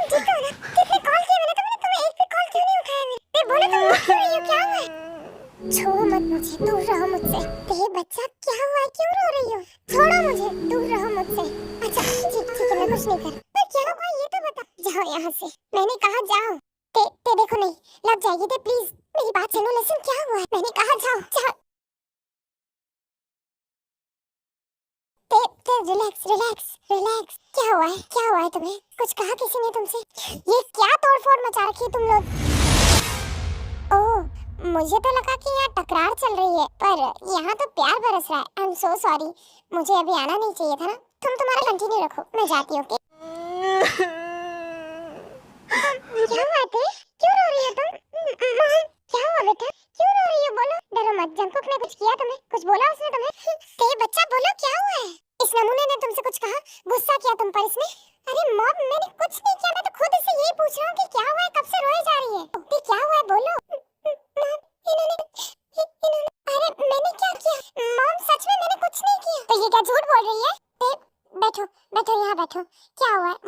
ठीक हो ना? कितने कॉल किए मैंने तुम्हें एक भी कॉल क्यों नहीं उठाया मेरे? ते बोलो तुम रो क्यों रही हो? क्या हुआ है? छुओ मत मुझे, दूर रहो मुझसे। ते बच्चा क्या हुआ है? क्यों रो रही हो? छोड़ो मुझे, दूर रहो मुझसे। अच्छा ठीक है, मैं कुछ नहीं कर रहा। क्या हुआ ये तो बता। जाओ यहाँ से, मैंने कहा जाओ। ते देखो नहीं लग जाएगी। ते प्लीज मेरी बात सुनो, लिसन। क्या हुआ है? मैंने कहा जाओ जाओ। ते रिलैक्स रिलैक्स रिलैक्स। क्या हुआ है? क्या हुआ है तुम्हें? कुछ कहा किसी ने तुमसे? ये क्या तोड़फोड़ मचा रखी है तुम लोग? ओह मुझे तो लगा कि यहाँ टकरार चल रही है, पर यहाँ तो प्यार बरस रहा है। आई एम सो सॉरी, मुझे अभी आना नहीं चाहिए था ना। तुम तुम्हारा कंटिन्यू रखो, मैं जाती हूँ। क्या बात है? क्यों रो रही हो तुम?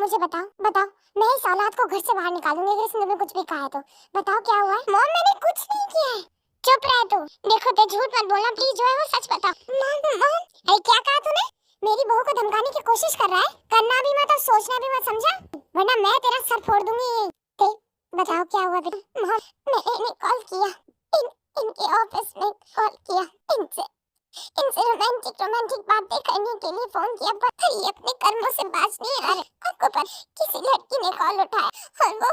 मुझे बताओ बताओ, मैं इस औलाद को घर से बाहर निकालूंगी अगर इसने तुम्हें कुछ भी कहा है तो। बताओ क्या हुआ है? मॉम मैंने कुछ नहीं किया है। चुप रह तू। देखो तो झूठ मत बोलना प्लीज, जो है वो सच बताओ। मॉम अरे क्या कहा तूने? मेरी बहू को धमकाने की कोशिश कर रहा है? करना भी मत और सोचना भी मत, समझा? वरना मैं तेरा सर फोड़ दूंगी। बताओ क्या हुआ बेटा? मॉम मैंने कॉल किया, इनके ऑफिस में कॉल किया, इनसे रोमांटिक बातें करने के लिए फोन किया, पर ये अपने कर्मों से बाज नहीं आ रहे। आपको पर किसी लड़की ने कॉल उठाया और वो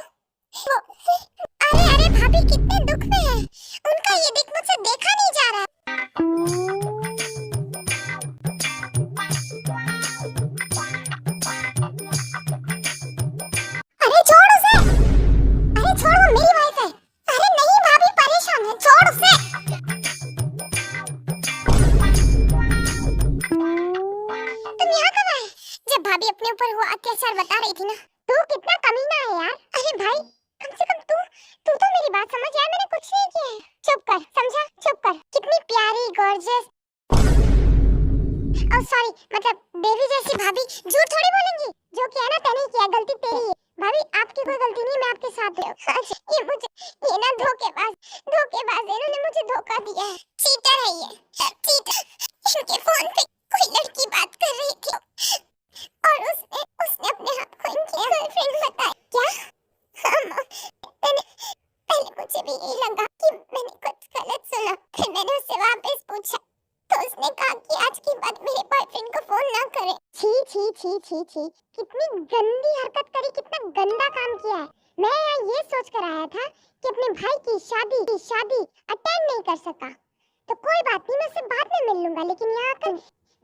अरे भाभी कितने दुख में है, उनका ये दिख मुझसे देखा नहीं जा रहा। अरे छोड़ उसे, अरे छोड़, वो मेरी वाइफ है। अरे नहीं भाभी परेशान है, छोड़ उसे। तुम यहाँ कब आए? जब भाभी अपने ऊपर हुआ अत्याचार बता रही थी ना। तू कितना कमीना है यार। अरे भाई कम से कम तू तो मेरी बात समझ यार, मैंने कुछ नहीं किया है। चुप कर, समझा? चुप कर। कितनी प्यारी गॉर्जियस, और सॉरी मतलब देवी जैसी भाभी झूठ थोड़ी बोलेंगी। जो किया ना तने किया, गलती तेरी है। भाभी आपकी कोई गलती नहीं, मैं आपके साथ हूँ। ये ना धोखेबाज इन्होंने मुझे धोखा दिया है। चीटर है ये, चीटर। इनके फोन पे कोई लड़की बात कर रही थी और उसने अपने आप को इनकी गर्लफ्रेंड बताया। क्या? हाँ, पहले मुझे भी यही लगा कि मैंने कुछ गलत सुना, फिर मैंने उससे वापस पूछा तो उसने कहा कि आज के बाद मेरे बॉयफ्रेंड को फोन ना करे। छी छी छी छी छी, कितनी गंदी हरकत करी, कितना गंदा काम किया है। मैं यहाँ ये सोच कर आया था कि अपने भाई की शादी अटेंड नहीं कर सका तो कोई बात नहीं, मैं उससे बाद में मिल लूंगा, लेकिन यहाँ आकर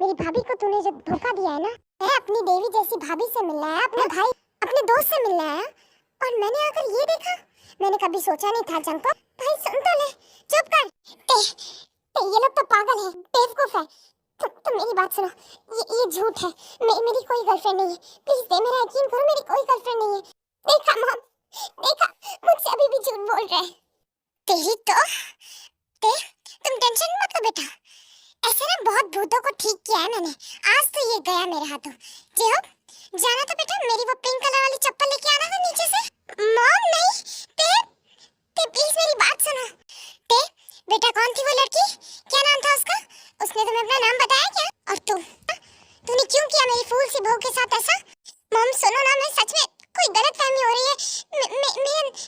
मेरी भाभी को तूने जो धोखा दिया है ना। मैं अपनी देवी जैसी भाभी से मिलने आया, अपने भाई अपने दोस्त से मिलने आया, और मैंने आकर ये देखा। मैंने कभी सोचा नहीं था जंको। भाई सुन तो ले, चुप कर। ये लोग तो पागल है, बेवकूफ है। तुम मेरी बात सुनो, ये झूठ है। मेरी कोई गर्लफ्रेंड नहीं है, प्लीज दे, मेरा यकीन करो, मेरी कोई गर्लफ्रेंड नहीं है। देखा मॉम, देखा, मुझसे अभी भी झूठ बोल रहे हैं। तेरी तो तुम टेंशन मत लो बेटा, ऐसे ना बहुत भूतों को ठीक किया है मैंने। आज तो ये गया मेरे हाथों। जे हो जाना तो बेटा, मेरी वो पिंक कलर वाली चप्पल लेके आना था नीचे से। मॉम नहीं, ते प्लीज मेरी बात सुनो। बेटा कौन थी वो लड़की, क्या नाम था उसका? उसने तुम्हें अपना नाम बताया क्या? और तूने क्यों किया मेरी फूल सी बहू के साथ ऐसा? मॉम सुनो ना, मैं सच में कोई गलतफहमी हो रही है।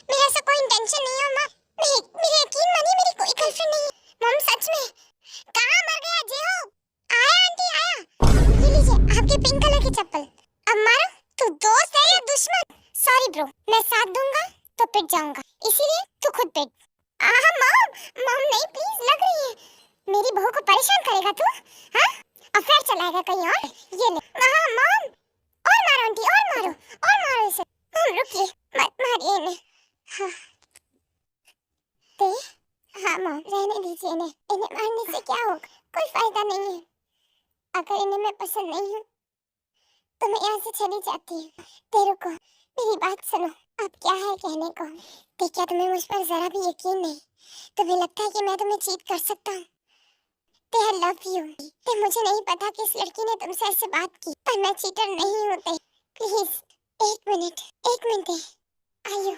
मेरा ऐसा कोई इंटेंशन नहीं है मॉम। मेरे यकीन मानिए, मेरी कोई गर्लफ्रेंड नहीं है मॉम, सच में। कहाँ मर गया जे हो? आया आंटी आया, ये लीजिए आपकी पिंक कलर की चप्पल। अब मारो, तू दोस्त है या दुश्मन? सॉरी ब्रो, मैं साथ दूंगा तो पिट जाऊंगा, इसीलिए तू खुद पिट। मॉम नहीं प्लीज, लग रही है मेरी बहू को परेशान करेगा तू। हाँ अफेयर चलाएगा कहीं और। ये ले। हाँ मॉम, और मारो आंटी, और मारो इसे। मॉम रुकिए, मत मारिए इन्हें। हाँ मॉम रहने दीजिए इन्हें मारने से क्या होगा, कोई फायदा नहीं है। अगर इन्हें मैं पसंद नहीं हूँ तो मैं यहाँ से चली जाती हूँ। तेरे को मेरी बात सुनो, अब क्या है कहने को? क्या तुम्हें मुझ पर जरा भी यकीन नहीं? तुम्हें लगता है कि मैं तुम्हें चीट कर सकता हूँ? I love you। मुझे नहीं पता कि इस लड़की ने तुमसे ऐसे बात की, पर मैं चीटर नहीं होते। प्लीज एक मिनट आयु।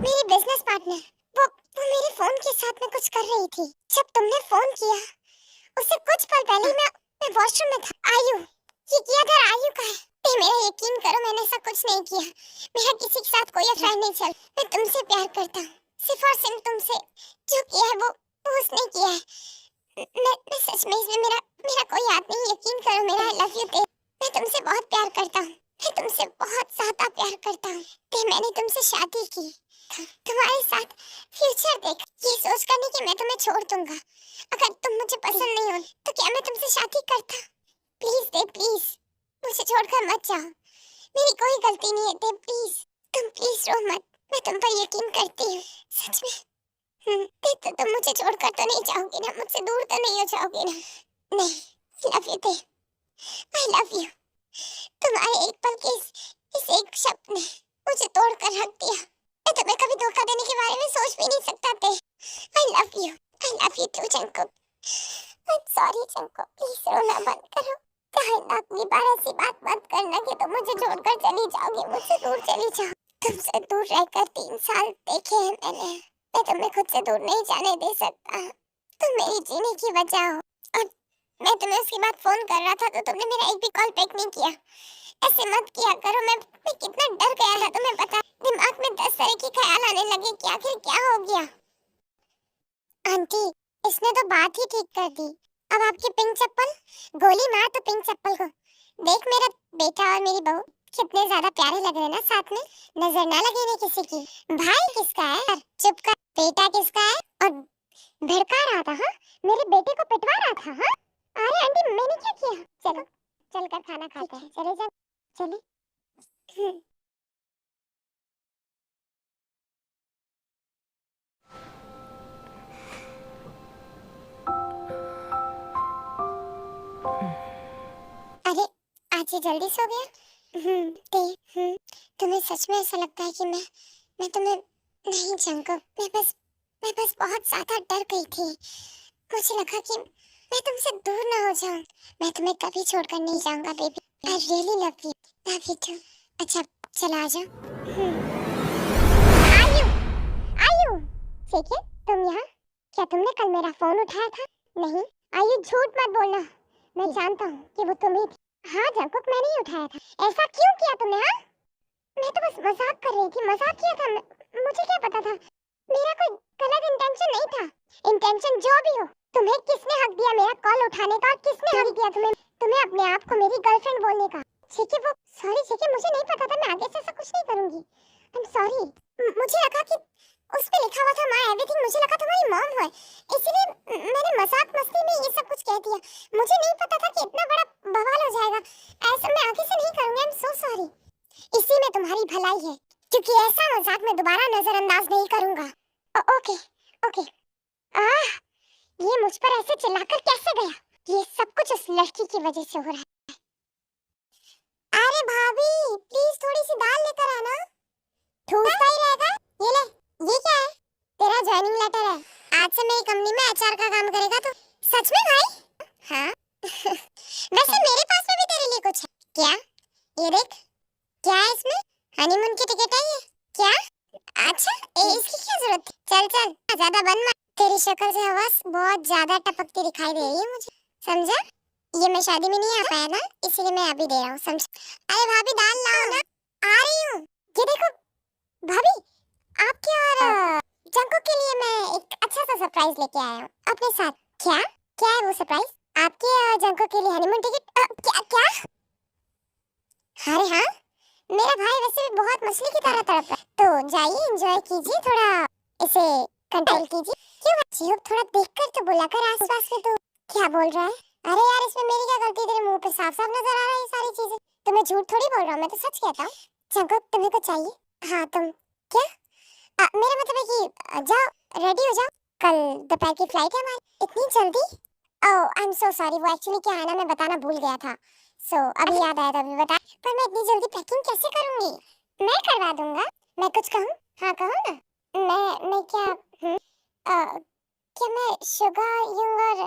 मेरी बिजनेस पार्टनर वो मेरे फोन के साथ में कुछ कर रही थी। जब तुमने फोन किया उससे कुछ पल पहले मैं वॉशरूम में था। आयु, ये किया था आयु का है। मेरा यकीन करो, मैंने ऐसा कुछ नहीं किया। मेरा किसी के साथ कोई अफेयर नहीं चल। मैं तुमसे प्यार करता हूँ, सिर्फ और सिर्फ तुमसे। जो किया है वो उसने किया है। मैं सच में इसमें मेरा कोई हाथ नहीं, यकीन करो मेरा। आई लव यू ते। मैं तुमसे बहुत प्यार करता हूँ, मैं तुमसे बहुत ज्यादा प्यार करता हूँ। मैंने तुमसे शादी की, तुम्हारे साथ फ्यूचर देख, ये सोच कर नहीं कि मैं तुम्हें छोड़ दूंगा। अगर तुम मुझे पसंद नहीं हो तो क्या मैं तुमसे शादी करता? प्लीज दे, प्लीज मुझे छोड़कर मत जाओ। मेरी कोई गलती नहीं है दे, प्लीज। तुम प्लीज रो मत, मैं तुम पर यकीन करती हूँ सच में। दे तो तुम मुझे छोड़कर तो नहीं जाओगे ना, मुझसे दूर तो नहीं हो जाओगे ना? नहीं, love you they, I love you. तुम्हारे एक पल के इस एक शब्द ने मुझे तोड़कर रख दिया। मैं तुम्हें कभी धोखा देने के बारे में सोच भी नहीं सकता थे। I love you too Jungkook. I'm sorry Jungkook, please रोना बंद करो। अगली बार ऐसी बात मत करना कि तुम मुझे छोड़कर चली जाओगी, मुझसे दूर चली जाओ। तुमसे दूर रहकर 3 साल देखे हैं मैंने। मैं तुम्हें खुद से दूर नहीं जाने दे सकता। तुम मेरी जीने की वजह हो। और मैं तुम्हें उसके बाद फोन कर रहा था तो तुमने मेरा एक भी कॉल बैक नहीं किया। ऐसे मत किया करो। मैं कितना डर गया था तुम्हें पता। दिमाग में 10 तरह के ख्याल आने लगे कि आखिर क्या हो गया। आंटी, इसने तो बात ही ठीक कर दी। अब आपकी पिंक चप्पल, गोली मार तो पिंक चप्पल को। देख मेरा बेटा और मेरी बहू कितने ज्यादा प्यारे लग रहे हैं ना साथ में। नजर ना लगे इन्हें किसी की। भाई किसका है? चुप कर। बेटा किसका है? और भड़का रहा था? हाँ, मेरे बेटे को पिटवा रहा था? हाँ, अरे आंटी मैंने क्या किया? चलो चलकर खाना खाते हैं। चले जाओ, चले। अरे आज ये जल्दी सो गया? तुम्हें सच में ऐसा लगता है कि मैं तुम्हें नहीं जानता? मैं बस बहुत ज्यादा डर गई थी। मुझे लगा कि मैं तुमसे दूर ना हो जाऊं। मैं तुम्हें कभी छोड़कर नहीं जाऊंगा baby. I really love you too. अच्छा चलो आ जाओ। आयु ठीक है, तुम यहाँ? क्या तुमने कल मेरा फोन उठाया था? नहीं। आयु झूठ मत बोलना। मैं जानता हूँ कि वो तुम ही थी। हाँ जंकुक, मैंने ही उठाया था। ऐसा क्यों किया तुमने? हाँ, मैं तो बस मजाक कर रही थी। मजाक किया था। मुझे क्या पता था? मेरा कोई गलत इंटेंशन नहीं था। इंटेंशन जो भी हो, तुम्हें किसने हक दिया मेरा कॉल उठाने का? किसने हक दिया तुम्हें अपने आप को मेरी गर्लफ्रेंड बोलने का? ठीक है, वो सॉरी, मुझे नहीं पता था। मैं आगे से ऐसा कुछ नहीं करूंगी। आई एम सॉरी। मुझे लगा कि उस पे लिखा हुआ था माय एवरीथिंग। मुझे लगा तुम्हारी मॉम है, इसलिए मैंने मजाक मस्ती में ये सब कुछ कह दिया। मुझे नहीं पता था कि इतना बड़ा बवाल हो जाएगा। ऐसा मैं आगे से नहीं करूंगी। I am so sorry. इसी में तुम्हारी भलाई है, क्योंकि ऐसा मजाक मैं दोबारा नजरअंदाज नहीं करूंगा। ओके। ये मुझ पर ऐसे चिल्लाकर कैसे गया? ये सब कुछ उस लड़की की वजह से हो रहा है। अरे भाभी प्लीज थोड़ी सी दाल लेकर आना। ठूसता ही रहेगा। ये ले, ये क्या है? तेरा ज्वाइनिंग लेटर है। आज से मेरी कंपनी में एचआर का काम करेगा तू। सच में भाई? हाँ। वैसे मेरे पास में भी तेरे लिए कुछ है। क्या? ये देख, क्या है इसमें? हनीमून की टिकट है ये। क्या? अच्छा, इसकी क्या जरूरत थी? चल ज्यादा बन मत। तेरी शक्ल से हवा बहुत ज्यादा टपकती दिखाई दे रही है मुझे, समझा? ये मैं शादी में नहीं आ पाया ना, इसलिए मैं अभी दे रहा हूँ, समझ? अरे भाभी दाल लाओ ना। आ रही हूँ। ये देखो भाभी, आपके और जंकुक के लिए मैं एक अच्छा सा सरप्राइज लेके आया हूँ अपने साथ। क्या है वो सरप्राइज? आपके और जंकुक के लिए हनीमून टिकट। क्या? अरे हाँ, मेरा भाई वैसे भी बहुत मछली की तरह तड़प रहा है, तो जाइए एंजॉय कीजिए, थोड़ा इसे कंट्रोल कीजिए। क्यों अच्छी हो? थोड़ा देखकर तो बोला कर आसपास में। तो क्या बोल रहा है? अरे यार, इसमें मेरी क्या गलती? तेरे मुंह पे साफ साफ नजर आ रहा है ये सारी चीजें। तो मैं झूठ थोड़ी बोल रहा हूँ, मैं तो सच कहता हूँ। जंकुक तुम्हें कुछ चाहिए? हाँ तुम क्या? मेरा मतलब है कि जाओ रेडी हो जाओ, कल दोपहर की फ्लाइट है हमारी। इतनी जल्दी? ओह आई एम सो सॉरी। वो एक्चुअली क्या है ना, मैं बताना भूल गया था। अभी याद आया तो अभी बता। पर मैं इतनी जल्दी पैकिंग कैसे करूंगी? मैं करवा दूंगा। मैं कुछ कहूँ? हाँ कहो ना। मैं क्या क्या मैं शुगा यूंग और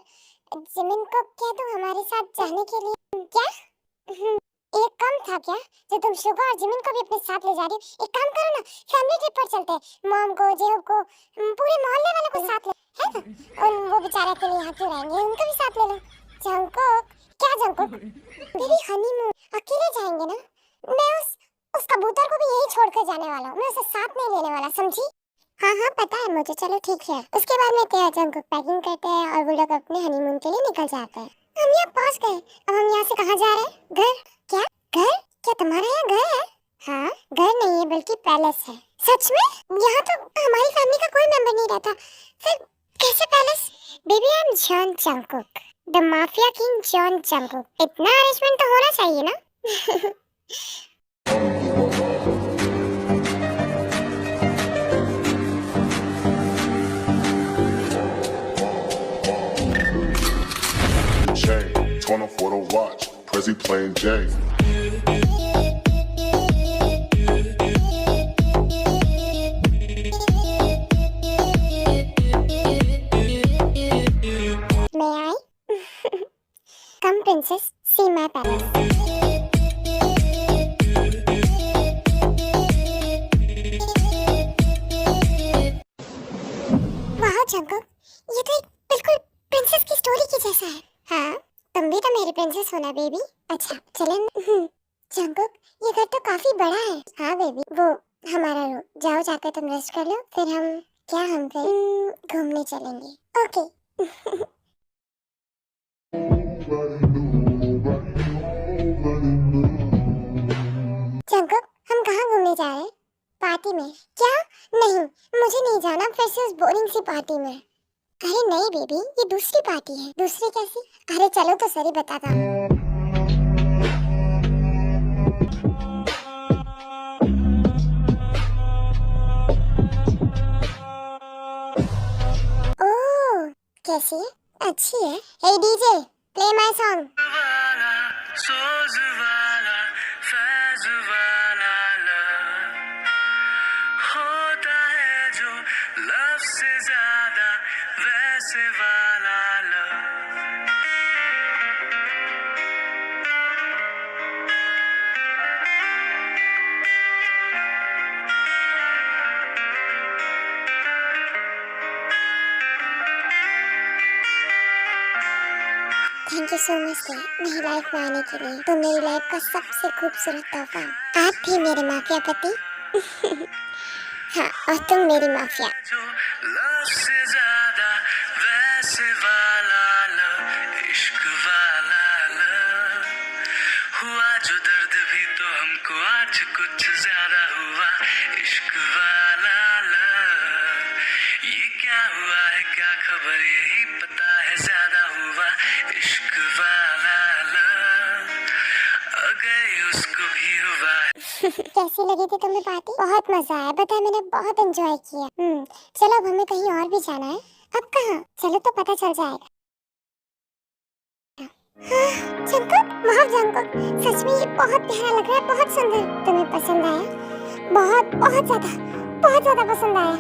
जिमिन को कह दूं हमारे साथ जाने के लिए? क्या? एक कम था क्या जो तुम शुगा और जिमिन को भी अपने साथ ले जा रही हो? एक काम करो ना, फैमिली ट्रिप पर चलते हैं। मॉम को, जेहू को, पूरे मोहल्ले वालों को साथ ले, है ना? और वो बेचारे के लिए यहाँ क्यों रहेंगे, उनको भी साथ ले लो। जंकुक, क्या जंकुक? मेरी हनीमून अकेले जाएंगे ना? मैं उस कबूतर को भी यही छोड़कर जाने वाला हूँ। मैं उसे साथ नहीं लेने वाला, समझी? हाँ पता है मुझे। चलो ठीक है। उसके बाद में क्या, जंकुक पैकिंग करते हैं और वो लोग अपने हनीमून के लिए निकल जाते हैं। हम यहाँ पहुँच गए। अब हम यहाँ से कहाँ जा रहे हैं? घर? क्या घर? क्या तुम्हारा यहाँ घर है? हाँ, घर नहीं है बल्कि पैलेस है। सच में? यहाँ तो हमारी फैमिली का कोई मेंबर नहीं रहता, फिर कैसे palace? Baby I am John Jungkook, the mafia king John Jungkook. इतना अरेंजमेंट तो होना चाहिए ना? Chain, torn off for the watch, Prezi playing Jay. May I? Come princess, see my palace. सोना बेबी। अच्छा चलें। जंकुक ये घर तो काफी बड़ा है। हाँ बेबी वो हमारा रूम। जाओ जाकर तुम रेस्ट कर लो, फिर हम फिर घूमने चलेंगे। ओके। जंकुक हम कहाँ घूमने जा रहे हैं? पार्टी में? क्या? नहीं मुझे नहीं जाना फिर से उस बोरिंग सी पार्टी में। अरे नहीं बेबी ये दूसरी पार्टी है। दूसरी कैसी? अरे चलो तो सही बताता हूँ। ओह कैसी है? अच्छी है। हे डीजे प्ले माय सॉन्ग। सोज वाला फैज वाला लव होता है जो लव से ज्यादा वैसे वाला love. Thank you so much मेरी लाइफ में आने के लिए। तुम मेरी लाइफ का सबसे खूबसूरत तोहफा। आप भी मेरे माफिया पति। हाँ और तुम मेरी माफिया। जो लव से ज्यादा वैसे वाला लव इश्क वाला लव हुआ जो दर्द भी तो हमको आज कुछ ज्यादा हुआ इश्क वाला लव। ये क्या हुआ है क्या खबर यही पता है ज्यादा हुआ इश्क वाला लव अगर उसको भी हुआ है। कैसी लगी थी तुम्हें पार्टी? बहुत मजा आया बता, मैंने बहुत एंजॉय किया। चलो अब हमें कहीं और भी जाना है। अब कहाँ? चलो तो पता चल जाएगा। हाँ, जंकुक वाह जंकुक सच में ये बहुत प्यारा लग रहा है, बहुत सुंदर। तुम्हें पसंद आया? बहुत ज्यादा पसंद आया।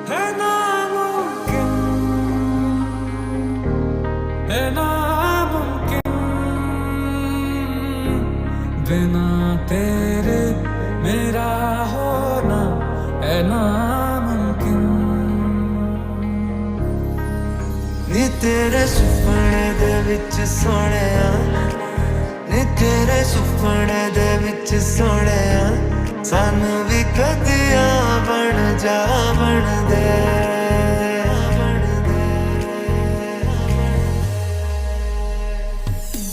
है नामुमकिन है नामुमकिन बिना तेरे मेरा होना है नामुमकिन। नी तेरे सुपने दे विच सोहणिया नी तेरे सुपने दे विच सोहणिया सानू भी कदिया बन जा बन दे।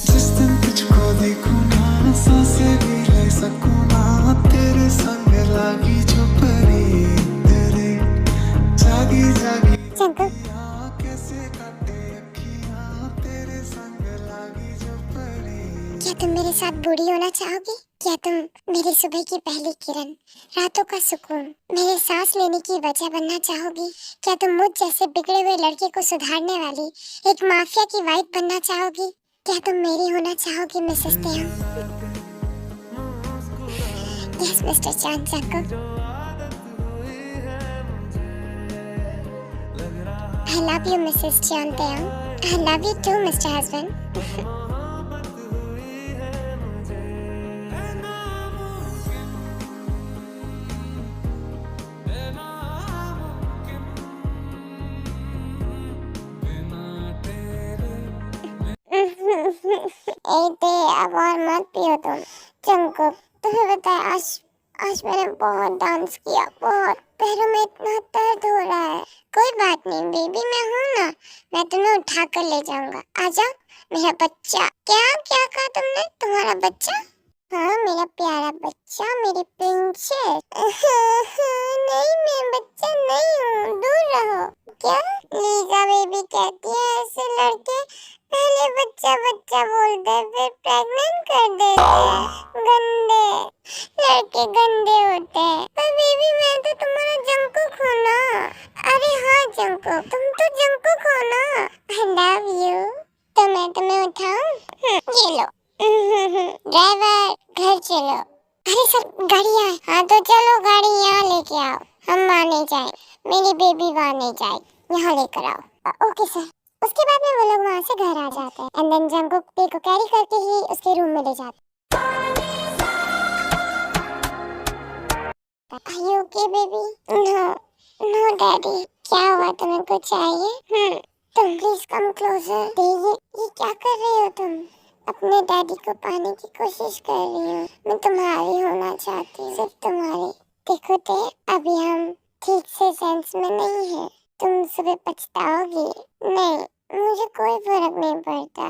जिस दिन तुझको देखूं ना सांसें भी ले सकूं ना तेरे संग लागी जो परी तेरे जागी जागी जंकुक कैसे काटे अखियां तेरे संग लागी जो परी। क्या तुम मेरे साथ बूढ़ी होना चाहोगी? क्या तुम मेरी सुबह की पहली किरण, रातों का सुकून, मेरे सांस लेने की वजह बनना चाहोगी? क्या तुम मुझ जैसे बिगड़े हुए लड़के को सुधारने वाली एक माफिया की वाइफ बनना चाहोगी? क्या तुम मेरी होना चाहोगी मिसेस तेयम? यस मिस्टर चांद Jungkook. I love you Mrs. चांद तेयम। I love you too Mr. Husband। अब और मत पियो तुम। जंकुक तुम्हें बताया आज मैंने बहुत डांस किया, बहुत। पैरों में इतना दर्द हो रहा है। कोई बात नहीं बेबी मैं हूँ ना, मैं तुम्हें उठा कर ले जाऊंगा। आजा मेरा बच्चा। क्या क्या कहा तुमने? तुम्हारा बच्चा? हाँ मेरा प्यारा बच्चा, मेरी प्रिंसेस। नहीं मैं बच्चा नहीं हूँ, दूर रहो। क्या लीजा बेबी कहती है ऐसे लड़के पहले बच्चा बच्चा बोलते हैं फिर प्रेग्नेंट कर देते हैं। गंदे लड़के गंदे होते हैं। पर बेबी मैं तो तुम्हारा जंकुक हूँ ना। अरे हाँ जंकुक तुम तो जंकुक हो ना। I love you। तो मैं तुम्हें उठाऊं? ये लो। ड्राइवर घर चलो। अरे सर गाड़ी आए। हाँ तो चलो गाड़ी यहाँ लेके आओ, हम वहाँ नहीं जाए, मेरी बेबी वहाँ नहीं जाए, यहाँ लेकर आओ। Okay sir. उसके बाद में वो लोग वहाँ से घर आ जाते हैं एंड देन जंकुक पे को कैरी करके ही उसके रूम में ले जाते हैं। Are you okay baby? No no daddy, क्या हुआ, तुम्हें कुछ चाहिए? तुम प्लीज कम क्लोजर। ये क्या कर रही हो तुम? अपने डैडी को पाने की कोशिश कर रही हो। मैं तुम्हारी होना चाहती हूँ, सिर्फ तुम्हारी। देखो ते, अभी हम ठीक से सेंस में नहीं है। तुम सुबह पछताओगी। नहीं, मुझे कोई फर्क नहीं पड़ता।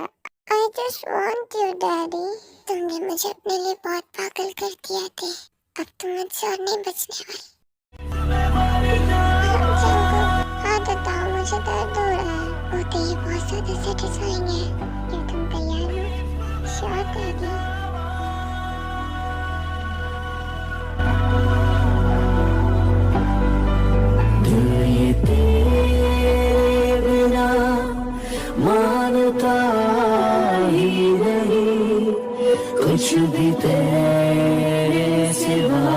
I just want you daddy. तुमने मुझे अपने लिए बहुत पागल कर दिया थे। अब तुम मुझसे और नहीं बचने वाली। हाँ बताओ, मुझे दर्द हो रहा है। होते ही बहुत ज्यादा सेटिस्फाइंग है। क्या तुम तैयार हो? Sure daddy. ये तेरे बिना मानता ही नहीं, कुछ भी तेरे सिवा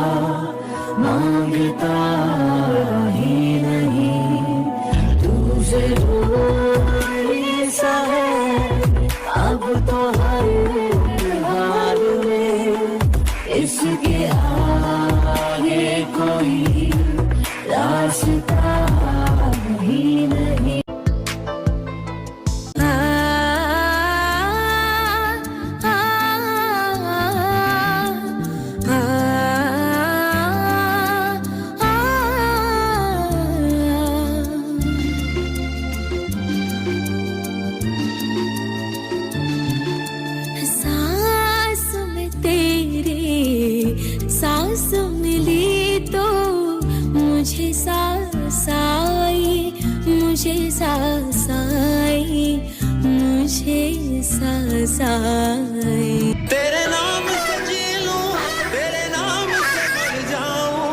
मांगता ही नहीं। तू जरूरी सा है अब तो हर हाल में, इसके आगे कोई रास्ता ही नहीं। सांस में तेरे सांस मिली तो मुझे सांस आई, मुझे सांस आई, मुझे सांस आई। तेरे नाम से जी लूं, तेरे नाम से मर जाऊं,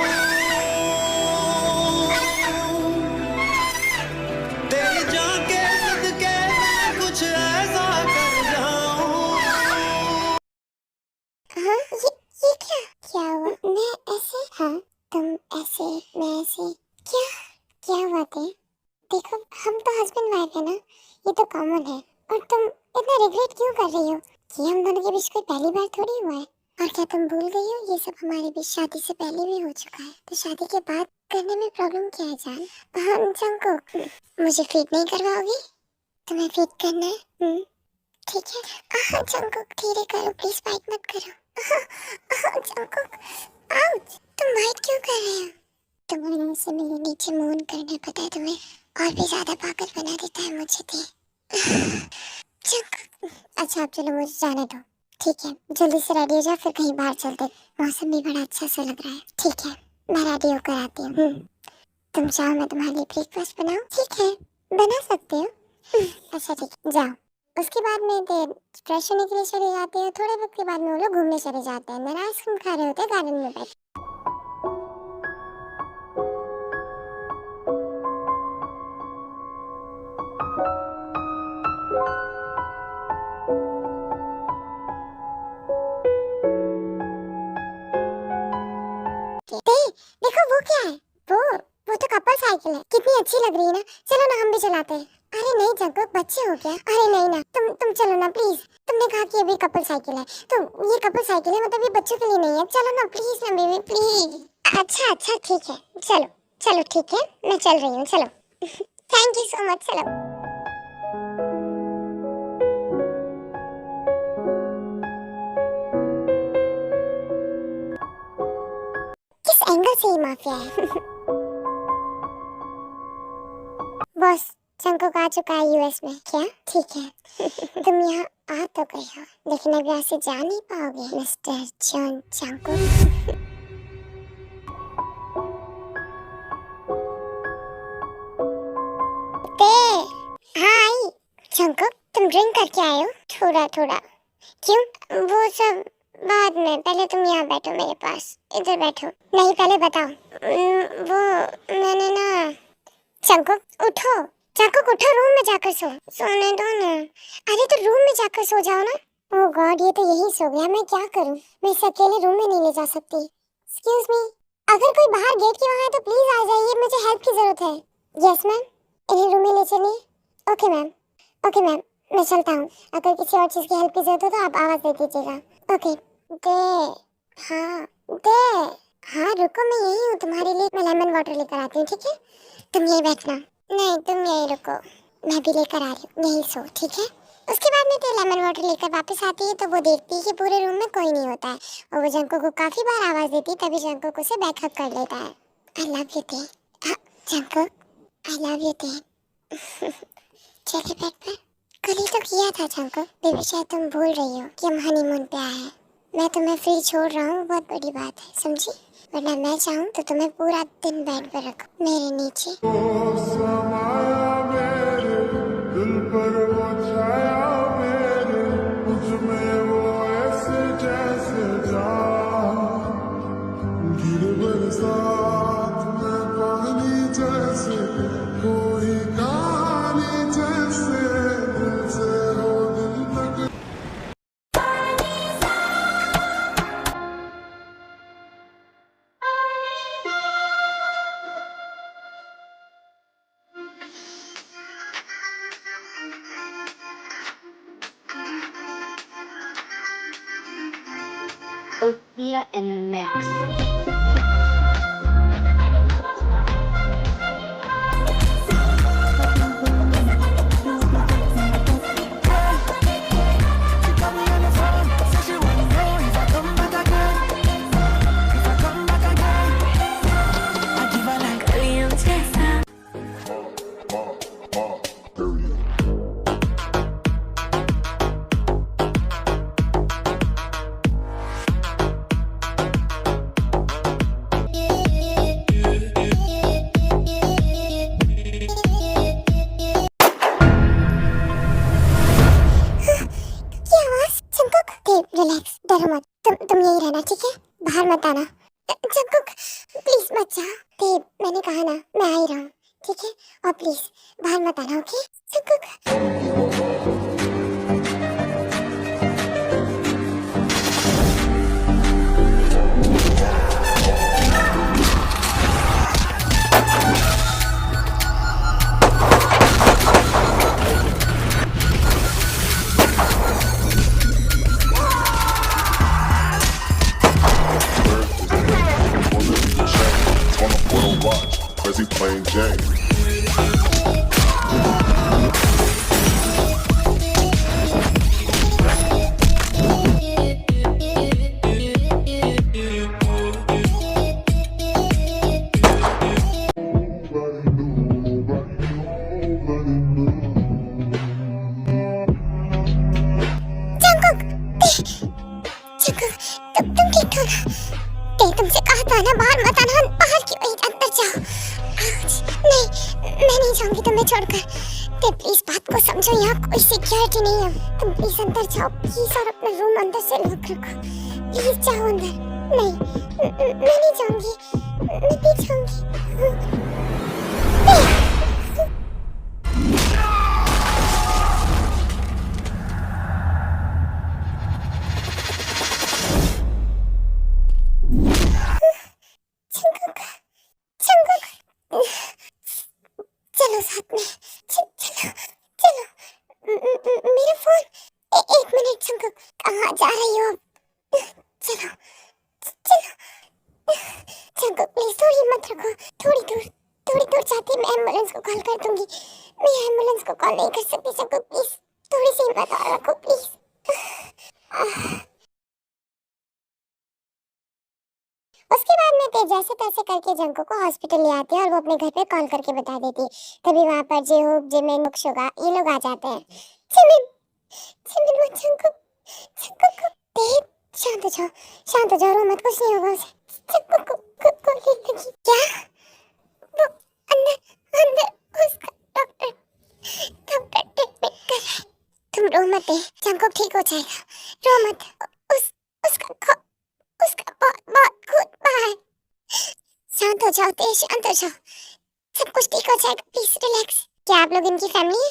तेरी जान के सदके मैं कुछ ऐसा कर जाऊं। हाँ, ये क्या हुआ? मैं ऐसे, हाँ तुम ऐसे, मैं ऐसे, क्या क्या हुआ थे? देखो, हम तो हस्बैंड वाइफ है ना, ये तो कॉमन है। और तुम इतना रिग्रेट क्यों कर रही हो कि हम दोनों के बीच कोई पहली बार थोड़ी हुआ है? और क्या तुम भूल गई हो, ये सब हमारे बीच शादी से पहले भी हो चुका है। तो शादी के बाद करने में प्रॉब्लम क्या है जान? हाँ जंकुक, मुझे फीड नहीं करवाओगी? तुम्हें फीड करना है? ठीक है। जंकुक धीरे करो प्लीज, फाइट मत करो। Jungkook, ouch! तुम वाइट क्यों कर रहे हो? तुम्हारे मुंह से मेरे नीचे मून करना, पता है तुम्हें? और भी ज्यादा पागल बना देता है मुझे थे। जंकुक, अच्छा अब चलो, मुझे जाने दो। ठीक है, जल्दी से रेडी हो जाओ, फिर कहीं बाहर चलते। मौसम भी बड़ा अच्छा सा लग रहा है। ठीक है, मैं रेडी होकर आती हूँ। तुम चाहो मैं तुम्हारे लिए ब्रेकफास्ट बनाऊँ? ठीक है, बना सकते हो। अच्छा ठीक है, जाओ। उसके बाद में देर फ्रेश होने के लिए चले जाते हैं। थोड़े वक्त के बाद में वो लोग घूमने चले जाते हैं। मेरा आइसक्रीम खा रहे होते हैं गार्डन में बैठ। देखो वो क्या है? वो तो कपल साइकिल है। कितनी अच्छी लग रही है ना। चलो ना, हम भी चलाते हैं। अरे नहीं जंकुक, बच्चे हो क्या? अरे नहीं ना, तुम चलो ना प्लीज। तुमने कहा कि अभी कपल साइकिल है, तो ये कपल साइकिल है, मतलब ये बच्चों के लिए नहीं है। चलो ना प्लीज ना बेबी, प्लीज। अच्छा ठीक है, चलो ठीक है, मैं चल रही हूँ, चलो। थैंक यू सो मच, चलो। किस एंगल से ये माफिया है? बॉस, जंकुक आ चुका है यूएस में। क्या? ठीक है। तुम यहाँ आ तो गई हो, लेकिन अब यहाँ से जा नहीं पाओगे मिस्टर जॉन जंकुक। हाँ आई। जंकुक, तुम ड्रिंक करके आए हो? थोड़ा। क्यों? वो सब बाद में, पहले तुम यहाँ बैठो मेरे पास। इधर बैठो। नहीं, पहले बताओ। वो मैंने ना। जंकुक उठो, रूम में जाकर सोने दो ना। अरे तो रूम में जाकर सो जाओ ना। ओह गॉड, ये तो यही सो गया। मैं क्या करूं? मैं इसे अकेले रूम में नहीं ले जा सकती। एक्सक्यूज मी, अगर कोई बाहर गेट के वहां है तो प्लीज आ जाइए, मुझे हेल्प की जरूरत है। यस मैम, इन्हें रूम में ले चलिए। ओके मैम, मैं चलता हूँ। अगर किसी और चीज की हेल्प की जरूरत हो तो आप आवाज दे दीजिएगा। ओके। दे, हाँ दे। हाँ रुको, मैं यही हूँ तुम्हारे लिए। मैं लेमन वाटर लेकर आती हूँ, ठीक है? तुम यही बैठना। नहीं, तुम यही रुको, मैं भी लेकर आ रही हूँ, यही सो, ठीक है? उसके बाद में तो लेमन वाटर लेकर वापस आती है तो वो देखती है कि पूरे रूम में कोई नहीं होता है, और वो जंको को काफी बार आवाज देती है, तभी जंको उसे बैकअप कर लेता है। आई लव यू थे जंको, आई लव यू थे। चले बेड पर। कल ही तो किया था जंको, बेबी शायद तुम भूल रही हो कि हम हनीमून पे आए हैं। मैं तुम्हें फ्री छोड़ रहा हूँ, बहुत बड़ी बात है, समझी? वरना मैं चाहूँ तो तुम्हें पूरा दिन बेड पर रखूं मेरे नीचे। दिल पर वो छाया मेरे, मुझ में वो ऐसे जैसे जान, गिर बरसात में पानी जैसे, कोई कहानी जैसे, दिल से हो दिल तक। Sophia in the mix. Period. क्या आवाज? जंकुक, देव रिलैक्स, डरो मत। तुम यही रहना, ठीक है? बाहर मत आना। जंकुक प्लीज मत जा। देव, मैंने कहा ना, मैं आ ही रहा हूँ, ठीक है? और प्लीज बाहर मत आना, okay? Jungkook. Watch, Prezi playing Jane. तुम ठीक हो ना? तुमसे कहा था ना बाहर मत आना, बाहर क्यों नहीं? अंदर जाओ। नहीं, मैं नहीं जाऊंगी तुम्हें छोड़कर। प्लीज बात को समझो, यहाँ कोई सिक्योरिटी नहीं है। तुम प्लीज अंदर जाओ प्लीज, और अपना रूम अंदर से लॉक रखो। प्लीज जाओ अंदर। नहीं, मैं नहीं जाऊंगी, मैं नहीं जाऊंगी। चलो साथ में, चलो चलो। मेरा फोन। एक मिनट जंकुक, कहाँ जा रही हो? चलो चलो। जंकुक प्लीज थोड़ी हिम्मत रखो, थोड़ी दूर जाती मैं एम्बुलेंस को कॉल कर दूंगी। मैं एम्बुलेंस को कॉल नहीं कर सकती जंकुक, प्लीज थोड़ी सी हिम्मत और रखो प्लीज। उसके बाद में तेज जैसे तैसे करके जंको को हॉस्पिटल ले आती है और वो अपने घर पे कॉल करके बता देती है। तभी वहाँ पर जेहूब, जिमिन, मुक्षोगा ये लोग आ जाते हैं। जिमिन वो जंको को तेज शांत हो जाओ, रो मत, कुछ नहीं होगा उसे। जंको को लगी क्या? वो अंदर उसका डॉक्टर ट्रीटमेंट कर रहा है। तुम रो मत, जंको ठीक हो जाएगा, रो मत। उसका बहुत खून बहा है। शांत हो जाओ तेज, शांत हो जाओ, सब कुछ ठीक हो जाएगा, प्लीज रिलैक्स। क्या आप लोग इनकी फैमिली है?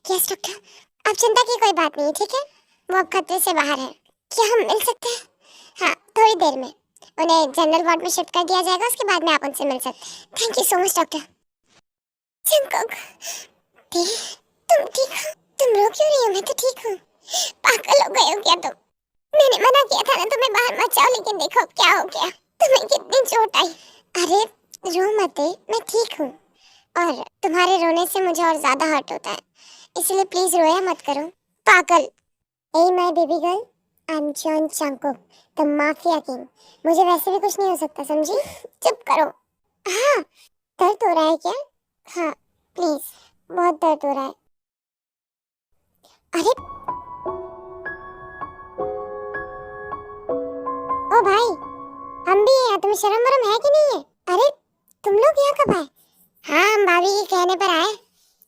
यस डॉक्टर, आप चिंता की कोई बात नहीं, ठीक है? वो अब खतरे से बाहर है। क्या हम मिल सकते हैं? हाँ, थोड़ी देर में उन्हें जनरल वार्ड में शिफ्ट कर दिया जाएगा, उसके बाद में आप उनसे मिल सकते हैं। Thank you so much doctor. Jungkook, तुम ठीक हो? तुम रो क्यों रही हो? मैं तो ठीक हूँ। पागल हो गए हो क्या तुम? मैंने मना किया था ना तुम्हें बाहर मत जाओ, लेकिन देखो क्या हो गया। तुम्हें कितनी चोट आई? अरे रो मत, मैं ठीक हूँ। और तुम्हारे रोने से मुझे और ज्यादा हर्ट होता है, इसलिए प्लीज रोया मत करो। पागल। Ay my baby girl, I am John Jungkook, the mafia king. मुझे वैसे भी कुछ नहीं हो सकता, समझी? चुप करो। हाँ, दर्द हो रहा है क्या? हाँ प्लीज, बहुत दर्द हो रहा है। अरे ओ भाई, हम भी हैं, तुम्हें शर्म वरम है कि नहीं है? अरे तुम लोग यहाँ कब आए? हाँ, हम भाभी के कहने पर आए।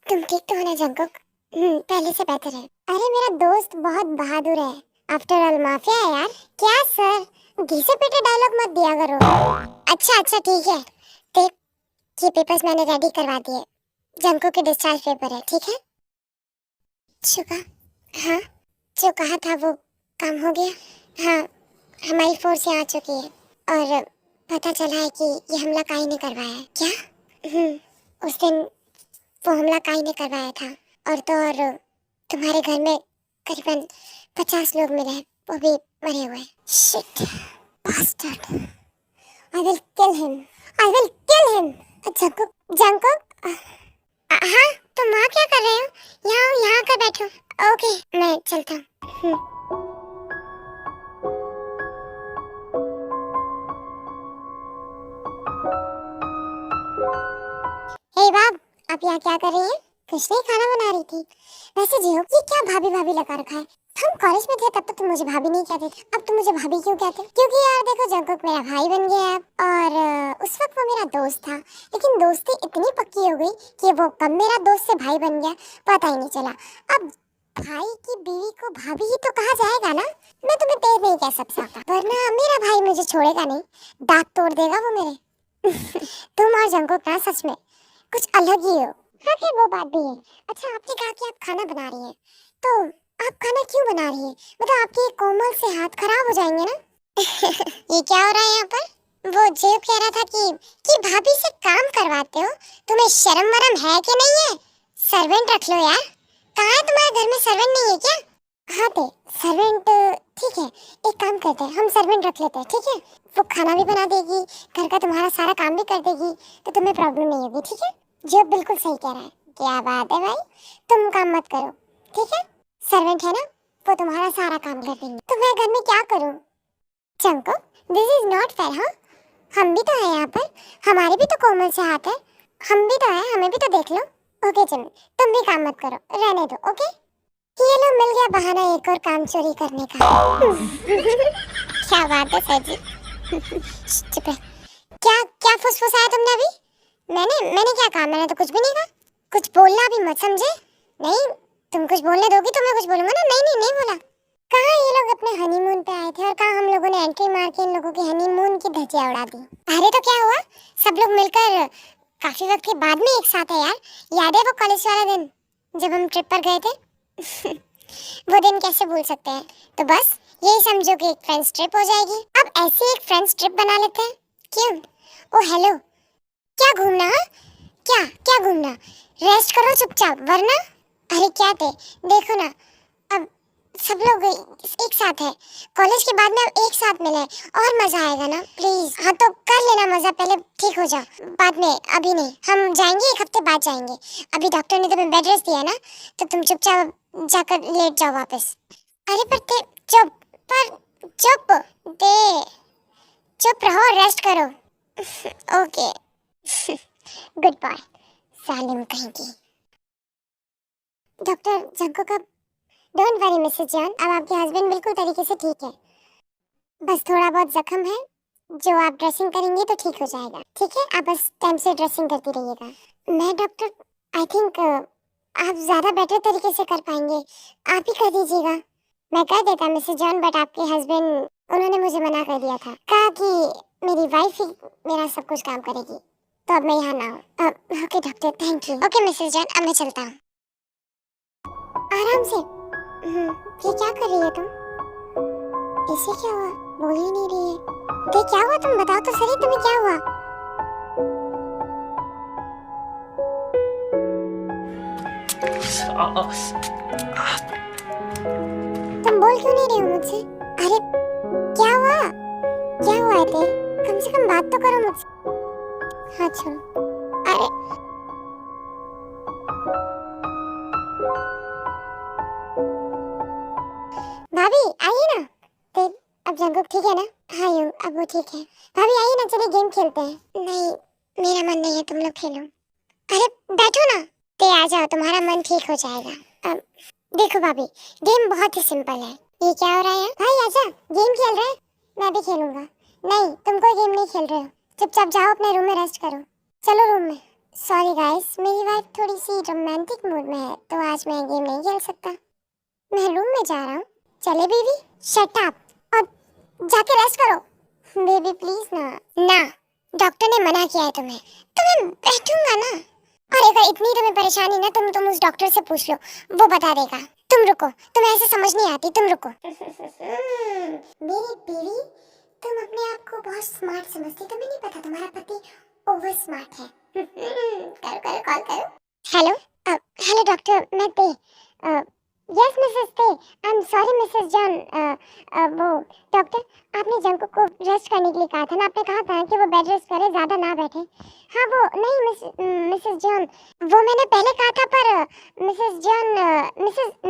तुम ठीक तो हो ना जंगकुक? पहले से बेहतर है। अरे मेरा दोस्त बहुत बहादुर है, आफ्टर ऑल माफिया है यार। क्या सर, घिसे पिटे डायलॉग मत दिया करो। अच्छा अच्छा ठीक है, देख ये पेपर्स मैंने रेडी करवा दिए। जंगकुक के डिस्चार्ज पेपर है, ठीक है? शुका, हाँ जो कहा था वो काम हो गया। हाँ, हमारी फोर्स यहाँ आ चुकी है और पता चला है कि ये हमला काई ने करवाया है। क्या? उस दिन वो हमला काई ने करवाया था, और तो और तुम्हारे घर में करीबन 50 लोग मिले हैं, वो भी मरे हुए। Shit bastard, I will kill him, I will kill him. Jungkook, Jungkook, हाँ तुम वहाँ क्या कर रहे हो? यहाँ आकर बैठो। ओके मैं चलता हूँ। हे बाब, आप यहाँ क्या कर रही हैं? कुछ नहीं, खाना बना रही थी। वैसे जियो, ये क्या भाभी भाभी लगा रखा है? हम कॉलेज में थे तब तो तुम मुझे भाभी नहीं कहते थे, अब तुम मुझे भाभी क्यों कहते हो? क्योंकि यार देखो, जंगकुक मेरा भाई बन गया है और उस वक्त वो मेरा दोस्त था, लेकिन दोस्ती इतनी पक्की हो गई कि वो कब मेरा दोस्त से भाई बन गया पता ही नहीं चला। अब भाई की बीवी को भाभी ही तो कहा जाएगा ना। मैं तुम्हें तेज नहीं कह सकता, वरना मेरा भाई मुझे छोड़ेगा नहीं, दांत तोड़ देगा वो मेरे। तुम और जंगकुक ना सच में कुछ अलग ही हो। हाँ फिर वो बात भी है। अच्छा, आपने कहा कि आप खाना बना रही हैं, तो आप खाना क्यों बना रही हैं? मतलब आपके कोमल से हाथ खराब हो जाएंगे ना। ये क्या हो रहा है यहाँ पर? वो जो कह रहा था कि भाभी से काम करवाते हो, तुम्हें शर्म वरम है कि नहीं है? सर्वेंट रख लो यार। कहाँ है तुम्हारे घर में सर्वेंट नहीं है क्या? हाँ ते सर्वेंट, ठीक है एक काम करते हैं, हम सर्वेंट रख लेते हैं, ठीक है? वो खाना भी बना देगी, घर का तुम्हारा सारा काम भी कर देगी, तो तुम्हें प्रॉब्लम नहीं होगी, ठीक है? जो बिल्कुल सही कह रहा है। क्या बात है भाई, तुम काम मत करो, ठीक है? सर्वेंट है ना, वो तुम्हारा सारा काम कर देंगे। तो मैं घर में क्या करूं? Jungkook, this is not fair. हाँ, हम भी तो हैं यहाँ पर, हमारे भी तो कोमल से हाथ है, हम भी तो हैं, हमें भी तो देख लो। ओके जिमी, तुम भी काम मत करो, रहने दो, ओके? ये लो, मिल गया बहाना एक और काम चोरी करने का। क्या बात है सर जी। चुप है। क्या फुसफुसाया तुमने अभी? मैंने क्या कहा? मैंने तो कुछ भी नहीं कहा। कुछ बोलना भी मत, समझे? नहीं, तुम कुछ बोलने दोगी तो मैं कुछ बोलूंगा ना। नहीं बोला। कहाँ ये लोग अपने हनीमून पे आए थे और कहाँ हम लोगों ने एंट्री मार के इन लोगों की हनीमून की धज्जियां उड़ा दी। अरे तो क्या हुआ, सब लोग मिलकर काफी वक्त के बाद में एक साथ है यार। याद है वो कॉलेज वाला दिन जब हम ट्रिप पर गए थे? वो दिन कैसे भूल सकते हैं? तो बस यही समझो कि एक फ्रेंड्स ट्रिप हो जाएगी। अब ऐसे एक फ्रेंड्स ट्रिप बना लेते हैं, क्यों? ओ हेलो, क्या घूमना? हाँ क्या घूमना? रेस्ट करो चुपचाप, वरना अरे क्या थे, देखो ना अब सब लोग एक साथ है, कॉलेज के बाद में अब एक साथ मिले और मजा आएगा ना। प्लीज हाँ तो कर लेना मजा, पहले ठीक हो जाओ, बाद में, अभी नहीं। हम जाएंगे, एक हफ्ते बाद जाएंगे। अभी डॉक्टर ने तुम्हें बेड रेस्ट दिया ना, तो तुम चुपचाप जाकर लेट जाओ वापस। अरे पर चुप रहो, रेस्ट करो। ओके गुड बाय सालिम कहीं की। डॉक्टर जंगकुक, अब डोंट वरी मिसेस जॉन, अब आपके हस्बैंड बिल्कुल तरीके से ठीक है, बस थोड़ा बहुत जख्म है जो आप ड्रेसिंग करेंगे तो ठीक हो जाएगा, ठीक है? आप बस टाइम से ड्रेसिंग करती रहिएगा। मैं डॉक्टर, आई थिंक आप ज़्यादा बेटर तरीके से कर पाएंगे, आप ही कर दीजिएगा। मैं कर देता मिसेस जॉन, बट आपके हस्बैंड, उन्होंने मुझे मना कर दिया था, कहा कि मेरी वाइफ ही मेरा सब कुछ काम करेगी, तो अब मैं यहाँ ना हूँ। Okay doctor, thank you. Okay Mrs John, अब मैं चलता हूँ। आराम से। ये क्या कर रही है तुम? इसे क्या हुआ? बोल ही नहीं रही है। ये क्या हुआ, तुम बताओ तो सही, तुम्हें क्या हुआ? तुम बोल क्यों नहीं रहे हो मुझसे? अरे क्या हुआ है ते? कम से से कम बात तो करो मुझसे। हाँ छोड़ो। अरे भाभी आइए ना। ते अब जंकुक ठीक है ना? हाँ यूं अब वो ठीक है। भाभी आइए ना, चलिए गेम खेलते हैं। नहीं मेरा मन नहीं है, तुम लोग खेलो। अरे बैठो ना। ते आ जाओ, तुम्हारा मन ठीक हो जाएगा। अब देखो भाभी, गेम बहुत ही सिंपल है। ये क्या हो रहा है? भाई आजा, गेम खेल रहे हैं, मैं भी खेलूंगा। नहीं तुम कोई गेम नहीं खेल रहे हो, चुपचाप जाओ अपने रूम में रेस्ट करो। चलो रूम में। सॉरी गाइस, मेरी वाइफ थोड़ी सी रोमांटिक मूड में है तो आज मैं गेम नहीं खेल सकता। मैं रूम में जा रहा हूँ। चले बेबी, शट अप और जाके रेस्ट करो। बेबी प्लीज ना। ना, डॉक्टर ने मना किया है तुम्हें, तो मैं बैठूंगा ना। और अगर इतनी तुम्हें परेशानी ना, तुम उस डॉक्टर से पूछ लो, वो बता देगा। तुम रुको, तुम्हें ऐसे समझ नहीं आती, तुम रुको। मेरी बीवी, तुम अपने आप को बहुत स्मार्ट समझती, तुम्हें नहीं पता तुम्हारा पति ओवर स्मार्ट है। करो करो कॉल करो। हेलो हेलो डॉक्टर, मैं ते यस मिसेस ते, आई एम सॉरी मिसेस जॉन। वो डॉक्टर, आपने जंकुक को रेस्ट करने के लिए कहा था ना, आपने कहा था कि वो बेड रेस्ट करे, ज्यादा ना बैठे। हाँ वो नहीं मिसेस जॉन, वो मैंने पहले कहा था, पर मिसेस जॉन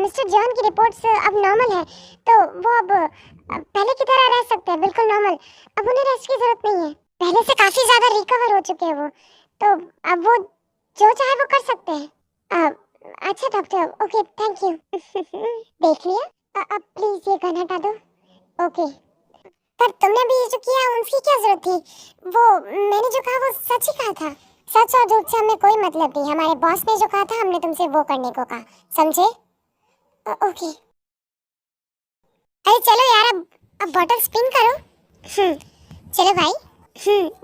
मिस्टर जॉन की रिपोर्ट्स अब नॉर्मल है, तो वो अब पहले की तरह रह सकते हैं, बिल्कुल नॉर्मल। अब उन्हें रेस्ट की जरूरत नहीं है, पहले से काफी ज्यादा रिकवर हो चुके हैं वो, तो अब वो जो चाहे वो कर सकते हैं। अच्छा डॉक्टर, ओके थैंक यू। देख लिया, अब प्लीज ये गन हटा दो। ओके, पर तुमने भी ये जो किया उसकी क्या जरूरत थी? वो मैंने जो कहा वो सच ही कहा था। सच और झूठ से हमें कोई मतलब नहीं, हमारे बॉस ने जो कहा था हमने तुमसे वो करने को कहा, समझे? ओके। अरे चलो यार, अब बॉटल स्पिन करो। चलो भाई।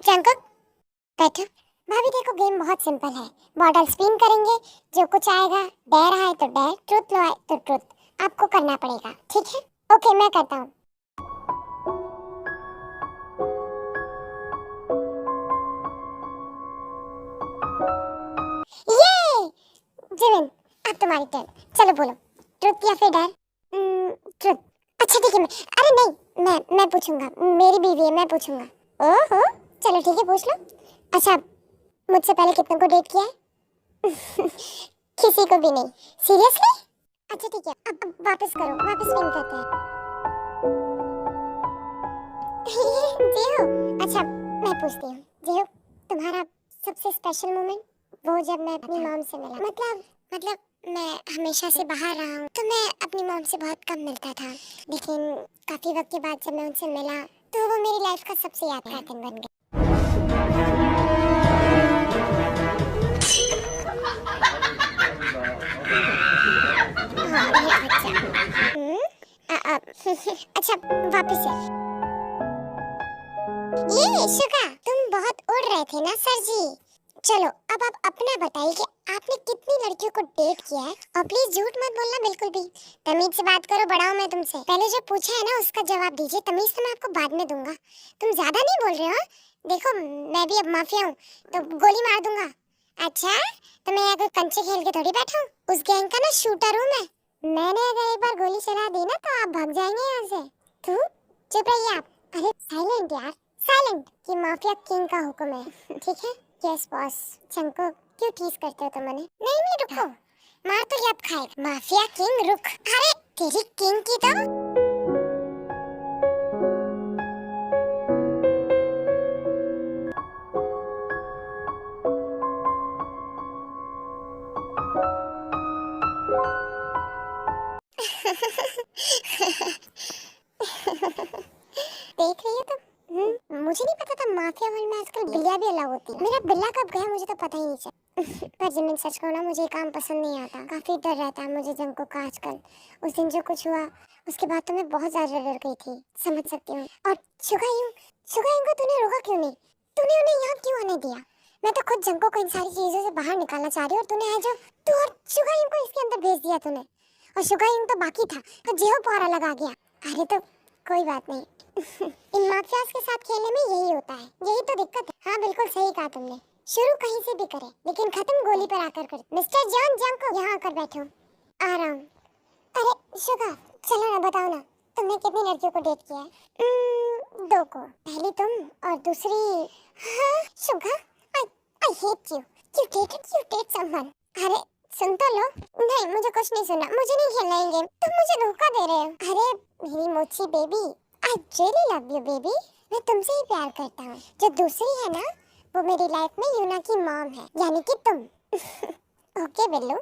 जंकुक बैठो। भाभी देखो, गेम बहुत सिंपल है, बॉटल स्पिन करेंगे, जो कुछ आएगा, डेयर आए तो डेयर, ट्रुथ लो आए तो ट्रुथ, आपको करना पड़ेगा, ठीक है? ओके मैं करता हूँ। ये जिमिन, अब तुम्हारी टर्न, चलो बोलो, ट्रुथ या फिर डेयर? ट्रुथ। अच्छा ठीक है, अरे नहीं, मैं पूछूंगा, मेरी बीवी है, मैं पूछूंगा। ओहो चलो ठीक है, पूछ लो। अच्छा, मुझसे पहले कितनों को डेट किया है? किसी को भी नहीं। सीरियसली? अच्छा ठीक है, अब वापस करो, वापस विन करते हैं। जियो, अच्छा मैं पूछती हूँ, जियो तुम्हारा सबसे स्पेशल मोमेंट? वो जब मैं अपनी मॉम से मिला, मतलब मैं हमेशा से बाहर रहा हूँ, तो मैं अपनी मॉम से बहुत कम मिलता था, लेकिन काफी वक्त के बाद जब मैं उनसे मिला तो वो मेरी लाइफ का सबसे यादगार दिन बन गया। अच्छा वापस से। ये शुगा, तुम बहुत उड़ रहे थे ना सर जी। चलो अब आप अपना बताइए कि आपने कितनी लड़कियों को डेट किया है, और प्लीज झूठ मत बोलना बिल्कुल भी। तमीज से बात करो, बड़ा हूं मैं तुमसे। पहले जो पूछा है ना उसका जवाब दीजिए, तमीज तो मैं आपको बाद में दूंगा। तुम ज्यादा नहीं बोल रहे हो? देखो मैं भी अब माफिया हूँ, तो गोली मार दूंगा। अच्छा, तो मैं यहाँ कोई कंचे खेल के थोड़ी बैठा हूँ, उस गैंग का ना शूटर हूँ मैं। मैंने अगर एक बार गोली चला दी ना तो आप भाग जाएंगे यहाँ से। तू चुप रहिए आप। अरे साइलेंट यार, साइलेंट, कि माफिया किंग का हुक्म है, ठीक है? Yes boss. जंकुक क्यों टीज करते हो तुम मने? नहीं रुको, मार तो ये अब खाएगा। माफिया किंग रुक। अरे तेरी किंग की तो देख रही हो तुम? मुझे नहीं पता था माफिया वर्ल्ड में आजकल बिल्लियां भी अलाउ होती है। मेरा बिल्ला कब गया मुझे तो पता ही नहीं चला। पर जिमिन सच कहूं ना, मुझे ये काम पसंद नहीं आता, काफी डर रहता है मुझे जंकुक का आजकल। उस दिन जो कुछ हुआ उसके बाद तो मैं बहुत ज्यादा डर गई थी, समझ सकती हूँ। और शुगायुंग को तूने रोका क्यों नहीं? तूने उन्हें यहाँ क्यों आने दिया? मैं तो खुद जंकुक को इन सारी चीजों से बाहर निकालना चाह रही हूँ, और तूने है जो तू और शुगायुंग को इसके अंदर भेज दिया तूने। और शुगायुंग तो बाकी था, तो जेहो पहरा लगा गया। अरे तो कोई बात नहीं। इन माफियाज के साथ खेलने में यही होता है, यही तो दिक्कत है। हाँ बिल्कुल सही कहा तुमने, शुरू कहीं से भी करे लेकिन खत्म गोली पर आकर करे। मिस्टर जॉन जंकुक यहाँ आकर बैठो। आ रहा हूँ। अरे शुगा चलो ना, बताओ ना तुमने कितनी लड़कियों को डेट किया है? 2 को। पहली तुम और दूसरी Suga. I hate you date someone. अरे सुन तो लो। नहीं, मुझे कुछ नहीं सुनना, मुझे नहीं खेलना ये गेम। तुम मुझे धोखा दे रहे हो। अरे मेरी मोची baby, I really love you baby. मैं तुमसे ही प्यार करता हूँ। जो दूसरी है ना, वो मेरी लाइफ में यूना की मॉम है, यानी कि तुम। ओके बिल्लू,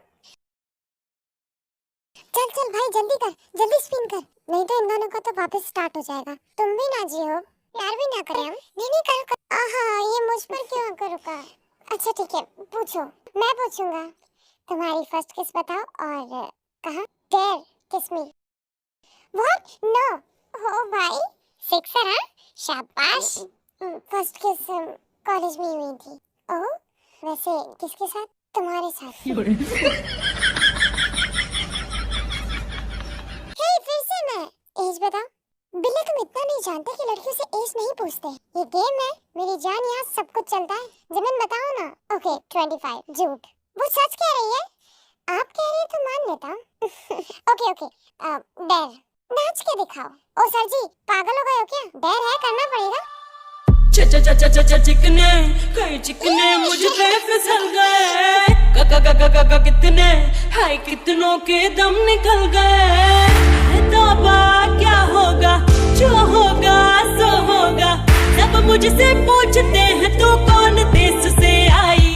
चल भाई जल्दी कर, जल्दी स्पिन कर, नहीं तो इन दोनों का तो वापस स्टार्ट हो जाएगा। तुम भी ना जियो, प्यार भी ना करें हम। नहीं करो। आहा, ये मुझ पर क्यों आकर रुका? अच्छा ठीक है, पूछो। मैं पूछूंगा। तुम्हारी फर्स्ट किस बताओ और कहाँ? डेयर किस मी। व्हाट? नो। ओ भाई, सिक्सर है, शाबाश। फर्स्ट किस कॉलेज में हुई थी। ओह, वैसे किसके साथ? तुम्हारे साथ। एज बताओ। बिल्ले, तुम इतना नहीं जानते कि लड़कियों से एज नहीं पूछते। ये गेम है मेरी जान, यहाँ सब कुछ चलता है। जमीन बताओ ना। ओके 25। झूठ। वो सच कह रही है। आप कह रही है तो मान लेता हूँ। ओके डेर, नाच के दिखाओ। ओ सर जी, पागल हो गए हो क्या? डेर है, करना पड़ेगा। चिकने कई चिकने मुझ पे फिसल गए। का कितने हाय, कितनों के दम निकल गए। तौबा, क्या होगा, जो होगा सो होगा। सब मुझसे पूछते हैं तू कौन देश से आई।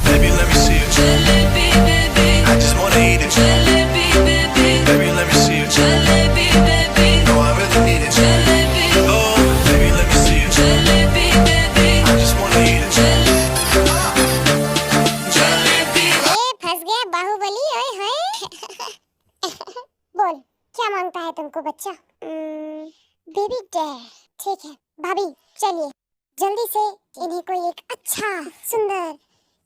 Baby, let me see you. Jalebi, baby. I just wanna eat it. Jalebi, baby. Baby, let me see you. Jalebi, baby. No, I really need it. Jalebi. Oh, baby, let me see you. Jalebi, baby. I just wanna eat it. Jalebi. ए, फंस गया बाहुबली। ओए होए। बोल, क्या मांगता है तुमको बच्चा? Baby dare. ठीक है भाभी, चलिए जल्दी से इन्हीं को एक अच्छा सुंदर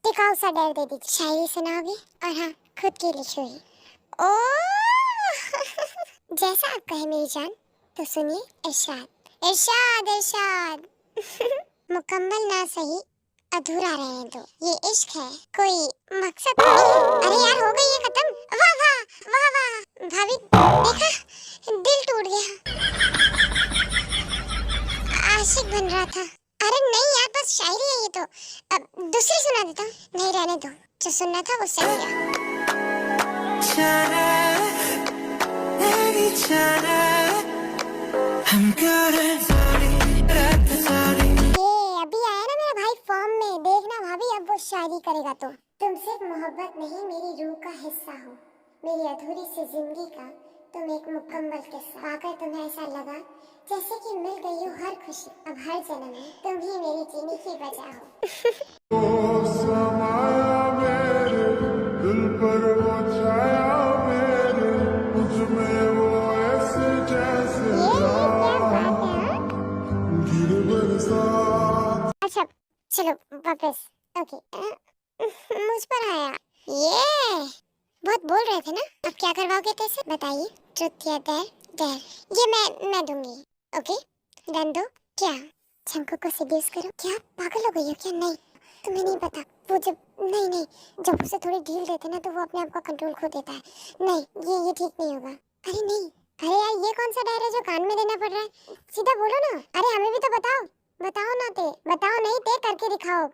टिकाऊ सा डेयर दे दीजिए। शायरी सुनाओगे? और हाँ, खुद की लिखी हुई। ओ जैसा आप कहे मेरी जान। तो सुनिए इरशाद। इरशाद इरशाद। मुकम्मल ना सही, अधूरा रहने दो। ये इश्क है, कोई मकसद नहीं। अरे यार, हो गई ये खत्म। वाह वाह वाह वाह। भाभी देखा, दिल टूट गया। आशिक बन रहा था। अरे नहीं यार, बस शायरी है ये तो। अब दूसरी सुना देता हूँ। नहीं, रहने दो, जो सुनना था वो सुन गया। ये अभी आया ना मेरा भाई फॉर्म में, देखना भाभी अब वो शायरी करेगा तो। तुम सिर्फ मोहब्बत नहीं, मेरी रूह का हिस्सा हो। मेरी अधूरी सी जिंदगी का तुम एक मुकम्मल किस्सा। पाकर तुम्हें ऐसा लगा जैसे कि मिल गई हो हर खुशी। अब हर जन्म में तुम ही मेरी जीने की वजह हो। समाया मेरे दिल पर वो छाया मेरे, मुझ में वो ऐसे जैसे गिर बरसात। अच्छा चलो वापस। ओके, मुझ पर आया। ये बहुत बोल रहे थे ना, अब क्या करवाओगे कैसे बताइए? ट्रुथ या डेयर? डेयर। ये मैं दूंगी। ओके डन दो। क्या चंकू को सीड्यूस करो? क्या पागल हो गई हो क्या? नहीं, तुम्हें नहीं पता। वो जब नहीं जब उसे थोड़ी ढील देते ना तो वो अपने आप का कंट्रोल खो देता है। नहीं, ये ठीक नहीं होगा। अरे नहीं, अरे यार ये कौन सा डेयर है जो कान में देना पड़ रहा है? सीधा बोलो ना। अरे हमें भी तो बताओ ना। बताओ नहीं ते करके दिखाओ,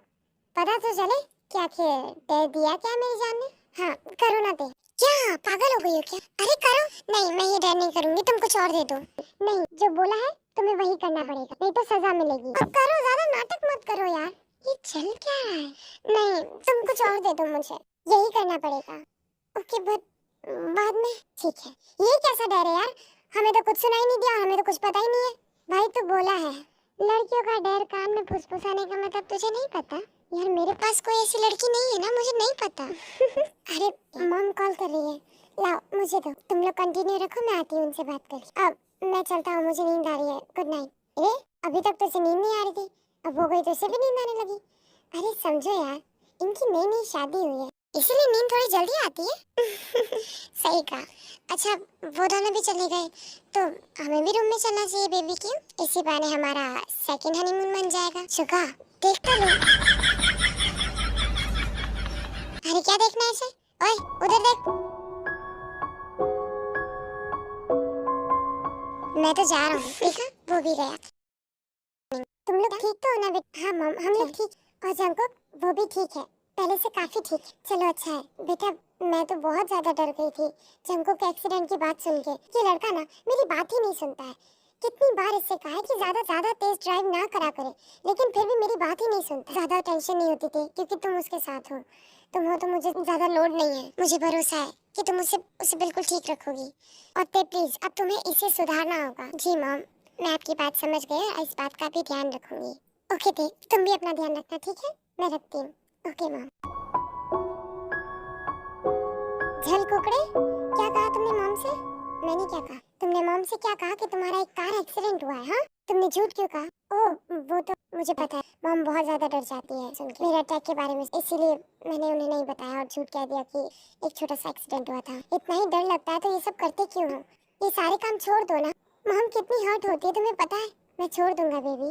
पता तो चले। क्या डेयर दिया क्या मेरी जान ने? हाँ करो ना ते। क्या पागल हो गई हो क्या? अरे करो। नहीं, मैं ये डेयर नहीं करूंगी, तुम कुछ और दे दो। नहीं, जो बोला है तुम्हें वही करना पड़ेगा, नहीं तो सजा मिलेगी। अब करो, ज्यादा नाटक मत करो यार। ये चल क्या रहा है? नहीं, तुम कुछ और दे दो, मुझे यही करना पड़ेगा। ओके बट बाद में। ठीक है, ये कैसा डर है यार? हमें तो कुछ सुनाई नहीं दिया, हमें तो कुछ पता ही नहीं है। भाई तू बोला है लड़कियों का डर कान में फुसफुसाने का मतलब तुझे नहीं पता? यार मेरे पास कोई ऐसी लड़की नहीं है ना, मुझे नहीं पता। अरे मॉम कॉल कर रही है, लाओ मुझे दो। तुम लोग कंटिन्यू रखो, मैं आती हूँ उनसे बात कर। अब मैं चलता हूँ, मुझे नींद आ रही है। Good night. ए अभी तक तुझे नींद नहीं आ रही थी, अब हो गई तो उसे भी नींद आने लगी। अरे समझो यार, इनकी नई शादी हुई है, इसीलिए नींद थोड़ी जल्दी आती है। सही कहा। अच्छा वो दोनों भी चले गए तो हमें भी रूम में चलना चाहिए बेबी। क्यों? इसी बहाने हमारा सेकंड हनीमून बन जाएगा। शुगा देख तो लो। अरे क्या देखना है इसे? ओए उधर देख। मैं तो जा रहा हूँ। देखा, वो भी गया। तुम लोग ठीक तो हो ना बेटा? हाँ मम, हम लोग ठीक। और जंकुक वो भी ठीक है, पहले से काफी ठीक। चलो अच्छा है बेटा। मैं तो बहुत ज्यादा डर गई थी जंकुक के एक्सीडेंट की बात सुन के। ये लड़का ना मेरी बात ही नहीं सुनता है। कितनी बार इससे कहा है कि ज्यादा तेज ड्राइव ना करा करे, लेकिन फिर भी मेरी बात ही नहीं सुनता। ज्यादा टेंशन नहीं होती थी क्योंकि तुम उसके साथ हो। तुम हो तो मुझे ज्यादा लोड नहीं है। मुझे भरोसा है कि तुम उसे बिल्कुल ठीक रखोगी। और ते प्लीज अब तुम्हें इसे सुधारना होगा। जी मॉम, मैं आपकी बात समझ गई और इस बात का भी ध्यान रखूंगी। ओके ते, तुम भी अपना ध्यान रखना, ठीक है? मैं रखती हूँ। Okay mom. झल कुकड़े, क्या कहा तुमने मॉम से? मैंने क्या कहा? तुमने मॉम से क्या कहा कि तुम्हारा एक कार एक्सीडेंट हुआ है? हाँ, तुमने झूठ क्यों कहा? ओह, वो तो मुझे पता है। मॉम बहुत ज्यादा डर जाती है सुन के मेरे अटैक के बारे में, इसीलिए मैंने उन्हें नहीं बताया और झूठ कह दिया कि एक छोटा सा एक्सीडेंट हुआ था। इतना ही डर लगता है तो ये सब करते क्यों हो? ये सारे काम छोड़ दो ना। मॉम कितनी हर्ट होती है तुम्हें पता है? मैं छोड़ दूंगा बेबी।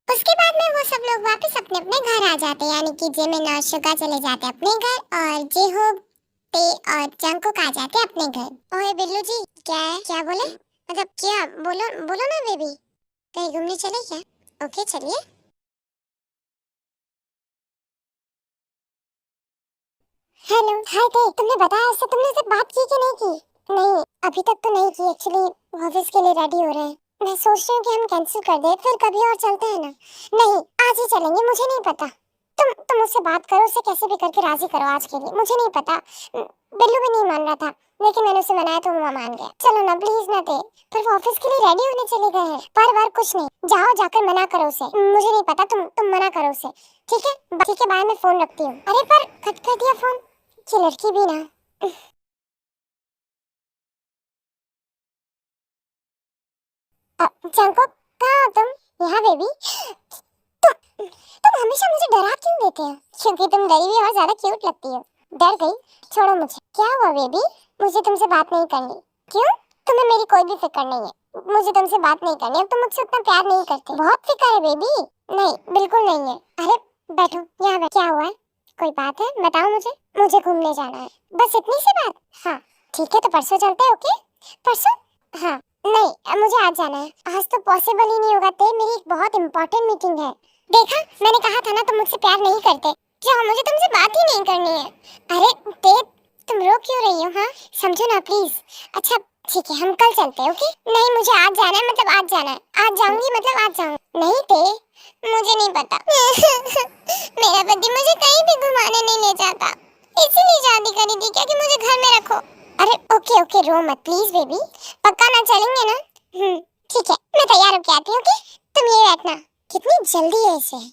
उसके बाद में वो सब लोग वापस अपने अपने घर आ जाते हैं, यानी कि जिमिन और शुगा चले जाते हैं अपने घर और जेहोग, ते और जंकुक आ जाते हैं अपने घर। ओए बिल्लू जी, क्या बोले? मतलब क्या बोलो ना बेबी। कहीं घूमने चले क्या? ओके चलिए। हेलो हाय ते, तुमने बताया उससे, तुमने उससे बात की कि नहीं की? नहीं, अभी तक तो नहीं की। एक्चुअली ऑफिस के लिए रेडी हो रहे हैं। मैं सोच रही हूँ कि हम कैंसिल कर दे, फिर कभी और चलते हैं ना। नहीं, आज ही चलेंगे। मुझे नहीं पता। तुम उससे बात करो, उसे कैसे भी करके राजी करो आज के लिए। मुझे नहीं पता। बिल्लू भी नहीं मान रहा था, लेकिन मैंने उसे मनाया तो वो मान गया। चलो ना प्लीज ना ते, पर वो ऑफिस के लिए रेडी होने चले गए हैं। बार कुछ नहीं, जाओ जाकर मना करो उसे। मुझे नहीं पता, तुम मना करो उसे, ठीक है? ठीक है, बाय, मैं फोन रखती हूँ। अरे पर कट कर दिया फोन। ये लड़की भी ना। जंकुक, कहाँ हो तुम? यहाँ बेबी। तुम हमेशा मुझे डरा क्यों देते हो? क्योंकि तुम डरी हुई और ज्यादा क्यूट लगती हो। डर गई? छोड़ो मुझे। क्या हुआ बेबी? मुझे तुमसे बात नहीं करनी। क्यों? तुम्हें मेरी कोई भी फिक्र नहीं है। मुझे तुमसे बात नहीं करनी। अब तुम मुझसे उतना प्यार नहीं करते। बहुत फिक्र है बेबी। नहीं, बिल्कुल नहीं है। अरे बैठो, यहाँ बैठो। क्या हुआ है? कोई बात है? बताओ मुझे घूमने जाना है, बस इतनी सी बात। हाँ ठीक है, तो परसों चलते हैं। ओके परसों? हाँ नहीं, मुझे आज जाना है। आज तो पॉसिबल ही नहीं होगा ते, मेरी एक बहुत इंपॉर्टेंट मीटिंग है। देखा, मैंने कहा था ना तुम मुझसे प्यार नहीं करते। क्या मुझे तुमसे बात ही नहीं करनी है? अरे ते, तुम रो क्यों रही हो? हाँ समझो ना प्लीज। अच्छा ठीक है, हम कल चलते हैं। ओके? नहीं, मुझे आज जाना है, मतलब आज जाना है। आज जाऊंगी मतलब आज जाऊंगी। नहीं ते, मुझे नहीं पता। मेरा पति मुझे कहीं भी घुमाने नहीं ले जाता, इसीलिए शादी करी थी क्या कि मुझे घर में रखो। अरे ओके रो मत प्लीज बेबी। पक्का ना चलेंगे ना? ठीक है, मैं तैयार होके आती हूँ। ओके, तुम ये बैठना। कितनी जल्दी है इसे।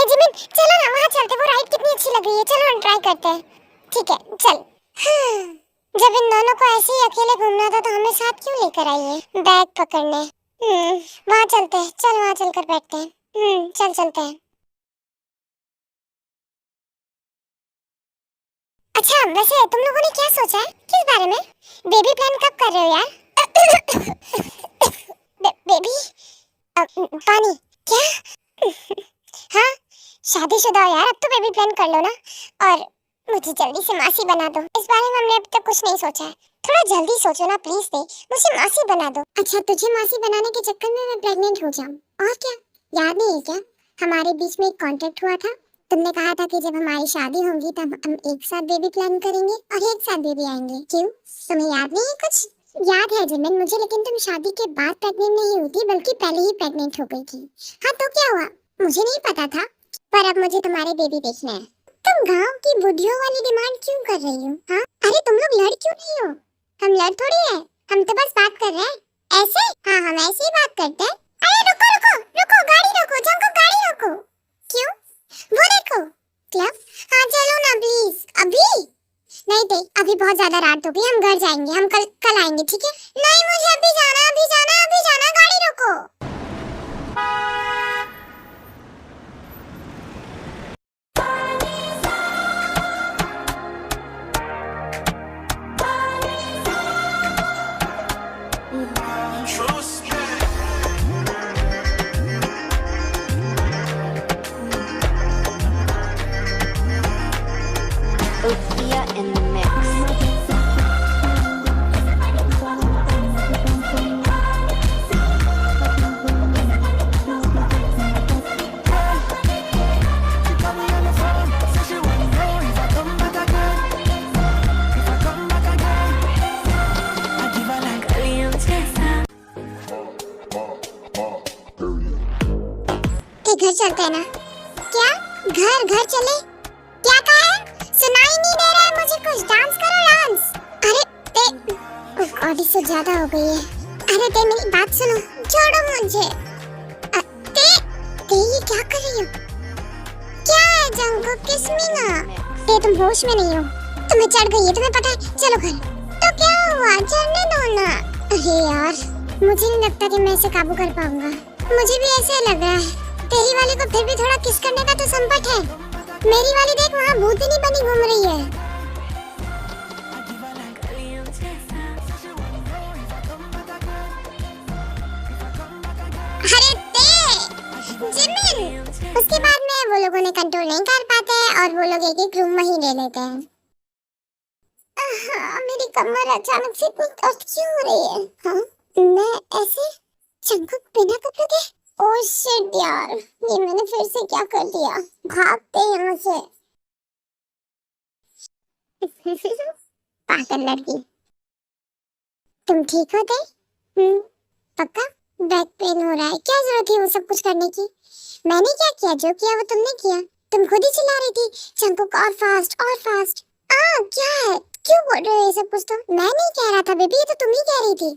जिमिन चलो ना वहाँ चलते, वो राइड कितनी अच्छी लग रही है। चलो हम ट्राई करते हैं। ठीक है चल। जब इन दोनों को ऐसे ही अकेले घूमना था तो हमें साथ क्यों लेकर आई है बैग पकड़ने? वहाँ चलते हैं। चल वहाँ चलकर बैठते हैं। चल चलते हैं। अच्छा वैसे तुम लोगों ने क्या सोचा है? किस बारे में? बेबी प्लान कब कर रहे हो यार? बेबी पानी क्या? हाँ शादीशुदा हो यार, अब तो बेबी प्लान कर लो ना। और मुझे जल्दी से मासी बना दो। इस बारे में हमने अभी तक कुछ नहीं सोचा है। थोड़ा जल्दी सोचो ना प्लीज दे, मुझे मासी बना दो। अच्छा तुझे मासी बनाने के चक्कर में मैं प्रेग्नेंट हो जाऊं? और क्या, याद नहीं है क्या हमारे बीच में एक कॉन्ट्रैक्ट हुआ था? तुमने कहा था कि जब हमारी शादी होगी तब हम एक साथ बेबी प्लान करेंगे और एक साथ बेबी आएंगे। क्यों, तुम्हें याद नहीं है कुछ? याद है जिमिन मुझे, लेकिन तुम शादी के बाद प्रेग्नेंट नहीं हुई थी बल्कि पहले ही प्रेग्नेंट हो गई थी। हाँ तो क्या हुआ? मुझे नहीं पता था, पर अब मुझे तुम्हारे बेबी देखना है। तुम गांव की बुढ़ियों वाली डिमांड क्यों कर रही हो? हाँ अरे तुम लोग लड़ क्यों नहीं हो? हम लड़ थोड़ी है, हम तो बस बात कर रहे हैं। ऐसे? हाँ हम ऐसे ही बात करते हैं। अरे रुको रुको रुको, गाड़ी रोको जंकुक, गाड़ी रोको। क्यों? वो देखो क्लब। हाँ चलो ना प्लीज। अभी नहीं थे, अभी बहुत ज्यादा रात हो गई, हम घर जाएंगे, हम कल आएंगे। ठीक है? नहीं मुझे अभी जाना, गाड़ी रोको। घर चलते हैं ना? क्या घर घर चले? क्या कहा है? सुनाई नहीं दे रहा है मुझे कुछ। डांस करो डांस। अरे ते ऑडी से ज्यादा हो गई है। अरे ते मेरी बात सुनो, छोड़ो मुझे। ते ये क्या कर रही हो? क्या है जंगकुक किस्मिना? ते तुम होश में नहीं हो, तुम्हें चढ़ गई है, तुम्हें पता है। चलो घर। तो क्या हुआ, चढ़ने दो ना। अरे यार मुझे नहीं लगता कि मैं इसे काबू कर पाऊंगा। मुझे भी ऐसे लग रहा है। तेरी वाली को फिर भी थोड़ा किस करने का तो संपट है। मेरी वाली देख वहाँ भूतनी बनी घूम रही है। अरे ते जिमिन, उसके बाद में वो लोगों ने कंट्रोल नहीं कर पाते और वो लोग एक एक रूम वहीं ले लेते हैं। मेरी कमर अचानक से कुछ दर्द क्यों हो रही है? हाँ मैं ऐसे जंगकुक बिना कपड़े के? ओह शिट यार, ये मैंने फिर से क्या कर दिया। भागते यहाँ से। पागल लड़की। तुम ठीक हो थे? पक्का? बैक पेन हो रहा है, क्या जरूरत थी वो सब कुछ करने की? मैंने क्या किया? जो किया वो तुमने किया। तुम खुद ही चिल्ला रही थी जंगकुक और फास्ट और फास्ट। क्या है, क्यों बोल रहे हो ये सब कुछ? तो मैं नहीं कह रहा था बेबी, ये तो तुम ही कह रही थी।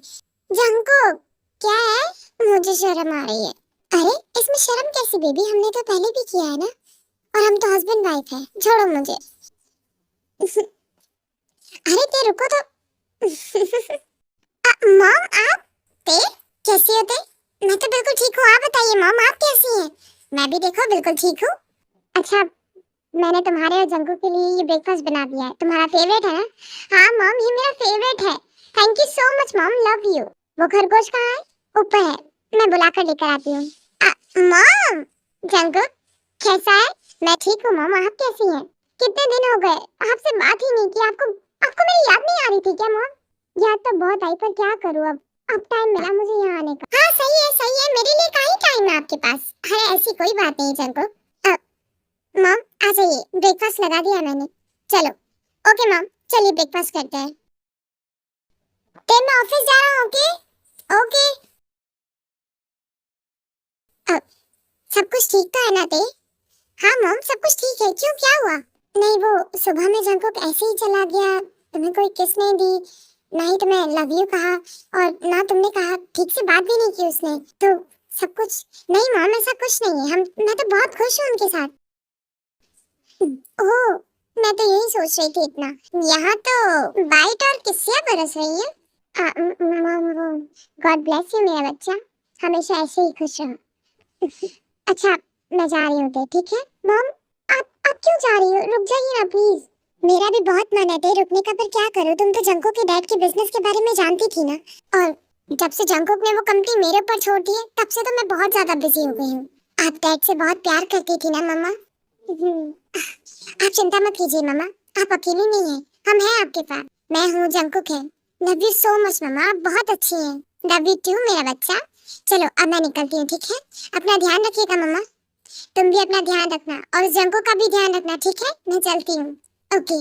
जंगकुक क्या है? मुझे शर्म आ रही है। अरे इसमें शर्म कैसी बेबी, हमने तो पहले भी किया है ना, और हम तो हस्बैंड वाइफ है। छोड़ो मुझे। अरे ते रुको तो। मॉम आप ते कैसी हो? ते मैं तो बिल्कुल ठीक हूँ, आप बताइए मॉम आप कैसी हैं? मैं भी देखो बिल्कुल ठीक हूँ। अच्छा मैंने तुम्हारे और जंगकुक के लिए ये ब्रेकफास्ट बना दिया है, तुम्हारा फेवरेट है ना? हाँ मॉम ये मेरा फेवरेट है। Thank you so much mom, love you. वो खरगोश कहाँ है? ऊपर है, मैं बुलाकर लेकर आती हूँ। मॉम जंगकुक कैसा है? मैं ठीक हूँ मॉम, आप कैसी हैं? कितने दिन हो गए आपसे बात ही नहीं की। आपको मेरी याद नहीं आ रही थी क्या मॉम? याद तो बहुत आई पर क्या करूँ, अब टाइम मिला मुझे यहाँ आने का। हाँ सही है, मेरे लिए काहे टाइम है आपके पास? अरे ऐसी कोई बात नहीं जंगकुक। मॉम आ जाइए, ब्रेकफास्ट लगा दिया मैंने। चलो ओके मॉम, चलिए ब्रेकफास्ट करते हैं। तो मैं ऑफिस जा रहा हूँ। ओके सब कुछ ठीक तो है ना ते? हाँ मॉम सब कुछ ठीक है। क्यों क्या हुआ? नहीं वो सुबह में जंगकुक ऐसे ही चला गया, तुम्हें कोई किस नहीं दी, ना ही तुम्हें लव यू कहा और ना तुमने कहा, ठीक से बात भी नहीं की उसने, तो सब कुछ। नहीं मॉम ऐसा कुछ नहीं है, मैं तो बहुत खुश हूँ उनके साथ। ओह मैं तो यही सोच रही थी इतना। यहाँ तो बाइट और किस्सियाँ बरस रही हैं। गॉड ब्लेस यू मेरा बच्चा, हमेशा ऐसे ही खुश रहो। अच्छा मैं जा रही हूँ ठीक है? मॉम आप क्यों जा रही हो? रुक जाइए ना प्लीज। मेरा भी बहुत मन है रुकने का, पर क्या करूँ, तुम तो जंगकुक के डैड के बिजनेस के बारे में जानती थी ना, और जब से जंगकुक ने वो कंपनी मेरे ऊपर छोड़ दी है तब से तो मैं बहुत ज्यादा बिजी हो गई हूँ। आप डैड से बहुत प्यार करती थी ना मम्मा। आप चिंता मत कीजिए मम्मा, आप अकेली नहीं हैं, हम हैं आपके पास। मैं हूँ जंगकुक है। लव यू सो मच मम्मा, आप बहुत अच्छी हैं। लव यू टू मेरा बच्चा। चलो अब मैं निकलती हूँ ठीक है? अपना ध्यान रखिएगा मम्मा। तुम भी अपना ध्यान रखना और जंगकुक का भी ध्यान रखना ठीक है? मैं चलती हूँ। ओके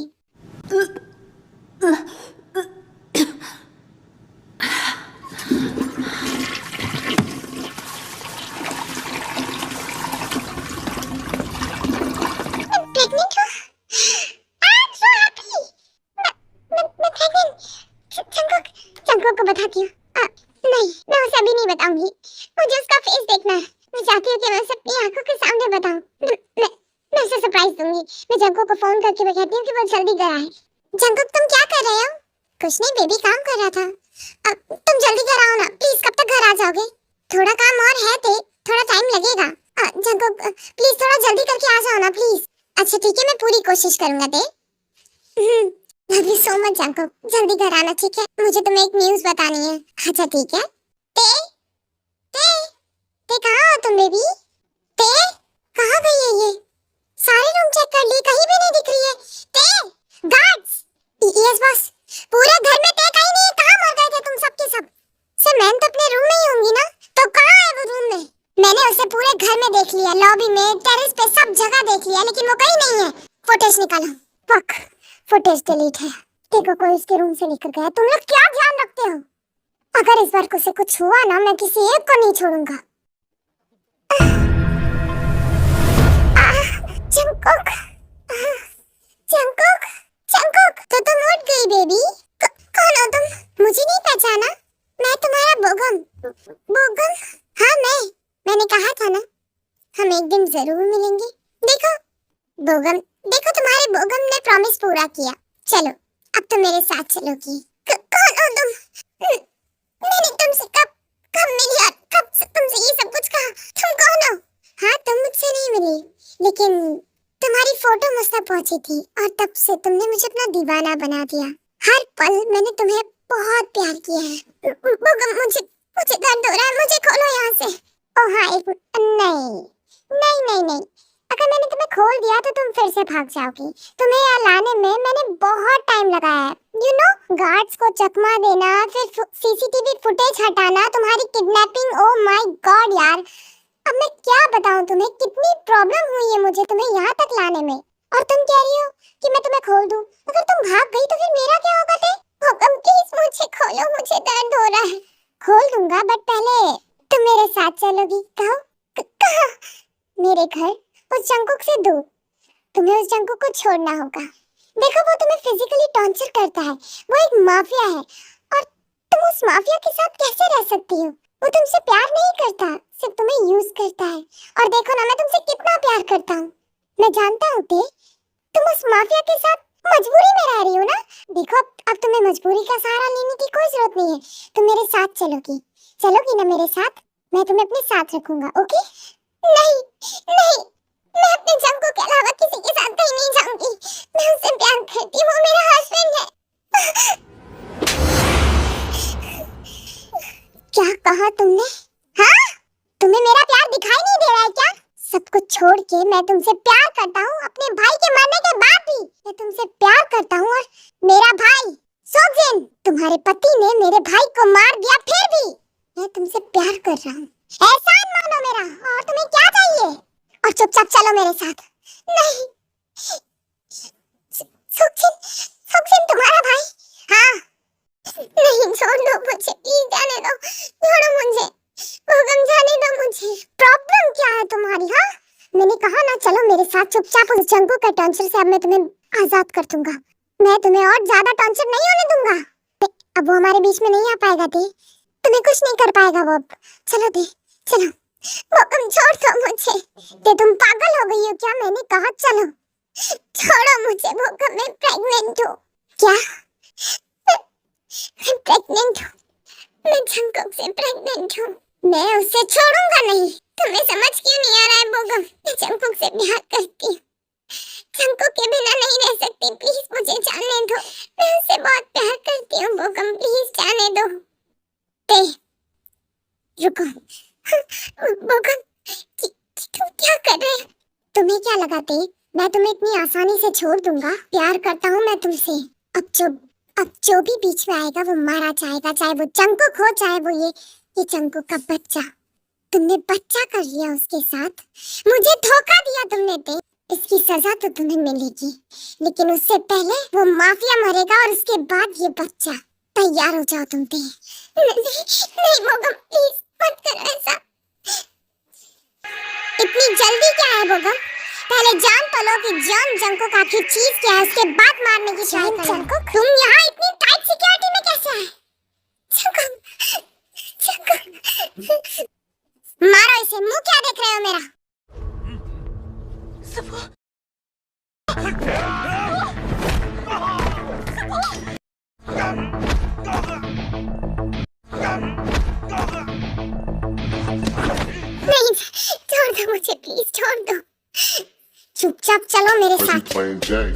को बताती हूँ। नहीं मैं उसे अभी नहीं बताऊंगी, मुझे उसका फेस देखना है। मैं चाहती हूँ कि मैं उसे अपनी आंखों के सामने बताऊं। मैं उसे सरप्राइज दूंगी। मैं जंगकुक को फोन करके मैं कहती हूँ कि वो जल्दी घर आए। जंगकुक तुम क्या कर रहे हो? कुछ नहीं बेबी, काम कर रहा था। तुम जल्दी घर आओ ना प्लीज, कब तक घर आ जाओगे? थोड़ा काम और है ते, थोड़ा टाइम लगेगा। जंगकुक प्लीज थोड़ा जल्दी करके आ जाओ ना प्लीज। अच्छा ठीक है मैं पूरी कोशिश करूंगा ते। Love you so much Jungkook, जल्दी घर आना ठीक है? मुझे तुम्हें एक न्यूज़ बतानी है। अच्छा ठीक है। ते ते ते कहाँ हो तुम बेबी? ते कहाँ गई है ये? सारे रूम चेक कर लिए, कहीं भी नहीं दिख रही है। ते गार्ड्स। यस बॉस, पूरे घर में ते कहीं नहीं है। कहाँ मर गए थे तुम सब के सब? सर मैं तो अपने रूम में ही होंगी ना, तो कहाँ है वो रूम में? मैंने उसे पूरे घर में देख लिया, लॉबी में, टेरेस पे, सब जगह देख लिया, लेकिन वो कहीं नहीं है। फुटेज निकालो। पक फुटेज डिलीट है। देखो कोई इसके रूम से निकल गया। तुम लोग क्या ध्यान रखते हो? अगर इस बार उसे कुछ हुआ ना, मैं किसी एक को नहीं छोड़ूंगा। जंगकुक, जंगकुक, जंगकुक, तो तुम उठ गई बेबी। कौन हो तुम? मुझे नहीं पहचाना? मैं तुम्हारा बोगम। बोगम? हाँ मैंने कहा था ना हम एक दिन जरूर मिलेंगे। देखो बोगम, देखो तुम्हारे बोगम ने प्रॉमिस पूरा किया। चलो अब तो मेरे साथ चलोगी। कौन हो तुम? मैंने तुमसे कब मिली और कब से तुमसे ये सब कुछ कहा? तुम कौन हो? हाँ तुम मुझसे नहीं मिली, लेकिन तुम्हारी फोटो मुझ तक पहुंची थी और तब से तुमने मुझे अपना दीवाना बना दिया। हर पल मैंने तुम्हें बहुत प्यार किया है। बोगम मुझे दर्द हो रहा है, मुझे खोलो यहाँ से। ओ हाँ एक नहीं, अगर मैंने तुम्हें खोल दिया तो तुम फिर से भाग जाओगी। तुम्हें यहाँ लाने में मैंने बहुत टाइम लगाया है। यू नो, गार्ड्स को चकमा देना, फिर सीसीटीवी फुटेज हटाना, तुम्हारी किडनैपिंग। ओ माय गॉड यार, अब मैं क्या बताऊं तुम्हें, कितनी प्रॉब्लम हुई है मुझे तुम्हें यहाँ तक लाने में। और तुम कह रही हो कि मैं तुम्हें खोल दूं? अगर तुम भाग गई तो फिर मेरा क्या होगा? हुक्म प्लीज मुझे खोलो, मुझे दर्द हो रहा है। खोल दूंगा बट पहले तुम मेरे साथ चलोगी। कहो कहाँ? मेरे घर, उस जंगकुक से दूर। तुम्हें उस जंगकुक को छोड़ना होगा। देखो वो तुम्हें फिजिकली टॉर्चर करता है, वो एक माफिया है और तुम उस माफिया के साथ कैसे रह सकती हो? वो तुमसे प्यार नहीं करता, सिर्फ तुम्हें यूज करता है। और देखो ना मैं तुमसे कितना प्यार करता हूँ। मैं जानता हूँ कि तुम उस माफिया के साथ मजबूरी में रह रही हो ना। देखो अब तुम्हें मजबूरी का सहारा लेने की कोई जरूरत नहीं है। तुम मेरे साथ चलोगी ना मेरे साथ? मैं तुम्हें अपने साथ रखूंगा, ओके? नहीं, मैं अपने जंगकुक के अलावा किसी के साथ कहीं नहीं जाऊंगी। मैं उससे प्यार करती हूँ, वो मेरा हस्बैंड है। क्या कहा तुमने? हाँ, तुम्हें मेरा प्यार दिखाई नहीं दे रहा है क्या? सब कुछ छोड़ के मैं तुमसे प्यार करता हूँ, अपने भाई के मरने के बाद भी मैं तुमसे प्यार करता हूँ। और मेरा भाई सोक्जिन, तुम्हारे पति ने मेरे भाई को मार दिया, फिर भी मैं तुमसे प्यार कर रहा हूँ। एहसान मानो मेरा। और तुम्हें क्या चाहिए? और चुपचाप चलो मेरे साथ। नहीं, सोक्जिन तुम्हारा भाई? हाँ। नहीं छोड़ दो मुझे, प्लीज जाने दो, छोड़ो मुझे। बोगम जाने दो मुझे। प्रॉब्लम क्या है तुम्हारी? हाँ मैंने कहा ना चलो मेरे साथ चुपचाप। उस जंगकुक के टॉर्चर से अब मैं तुम्हें आजाद कर दूंगा। मैं तुम्हें और ज्यादा टॉर्चर नहीं होने दूंगा। अब वो हमारे बीच में नहीं आ पाएगा। तुम्हें कुछ नहीं कर पाएगा वो। अब चलो चलो। बोगम छोड़ दो मुझे। तुम पागल हो गई हो क्या? मैंने कहा चलो, छोड़ो मुझे। बोगम मैं प्रेग्नेंट हूँ। क्या? मैं प्रेग्नेंट हूँ। मैं जंगकुक से प्रेग्नेंट हूँ। मैं उसे छोड़ूंगा नहीं। तुम्हें समझ क्यों नहीं आ रहा है बोगम? मैं जंगकुक से प्यार करती हूँ। जंगकुक के बिना नहीं रह सकती। प्लीज मुझे जाने दो। मैं उससे बहुत प्यार करती हूँ बोगम, प्लीज जाने दो। रुको बोगम, तुम क्या कर रहे हो? तुम्हें क्या लगा मैं तुम्हें इतनी आसानी से छोड़ दूंगा? प्यार करता हूँ मैं तुमसे। अब जो भी बीच में आएगा वो मारा जाएगा, चाहे वो जंगकुक हो, चाहे वो ये जंगकुक का बच्चा। तुमने बच्चा कर लिया उसके साथ, मुझे धोखा दिया तुमने। इसकी सजा तो तुम्हें मिलेगी, लेकिन उससे पहले वो माफिया मरेगा और उसके बाद ये बच्चा। तैयार हो जाओ तुम। नहीं बोगम प्लीज मत करो ऐसा। इतनी जल्दी क्या है बोगम? पहले जान तो लो कि जॉन जंगकुक आखिर चीज क्या है, उसके बाद मारने की ट्राई करो। तुम यहाँ इतनी टाइट सिक्योरिटी में कैसे आए? मारो इसे। मुंह क्या देख रहे हो मेरा? नहीं, छोड़ दो मुझे, प्लीज छोड़ दो। चुपचाप चलो मेरे Prezi साथ। playing Jay.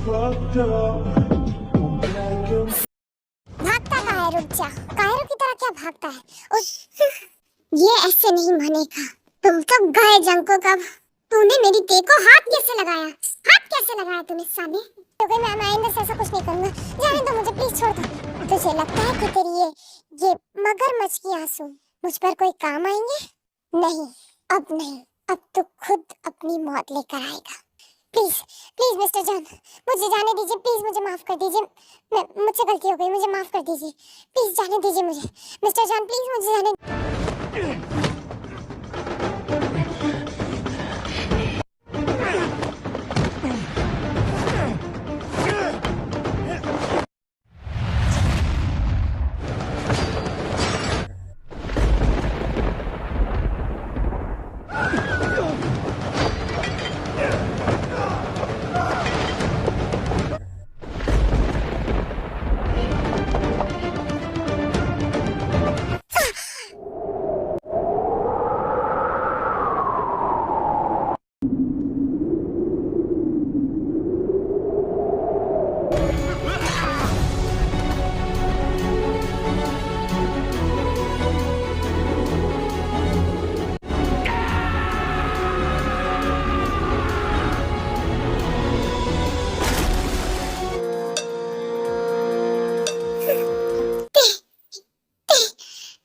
fucked up. भागता कहाँ है? रुक जा। कायरों की तरह क्या भागता है? ये ऐसे नहीं मानेगा। तुम तो गए जंगकुक। अब तूने मेरी टे को हाथ कैसे लगाया? हाथ कैसे लगाया तूने साले? तो कोई मैं आइंदा से ऐसा कुछ नहीं करूंगा। जाने दो मुझे, प्लीज छोड़ दो। तुझे लगता है कि तेरी ये मगरमच्छ की आंसू मुझ पर कोई काम आएंगे? नहीं, अब नहीं, अब तो खुद अपनी मौत लेकर आएगा। प्लीज प्लीज मिस्टर जॉन, मुझे जाने दीजिए, प्लीज मुझे माफ कर दीजिए, मुझसे गलती हो गई, मुझे माफ कर दीजिए, प्लीज जाने दीजिए मुझे। मिस्टर जॉन प्लीज मुझे जाने।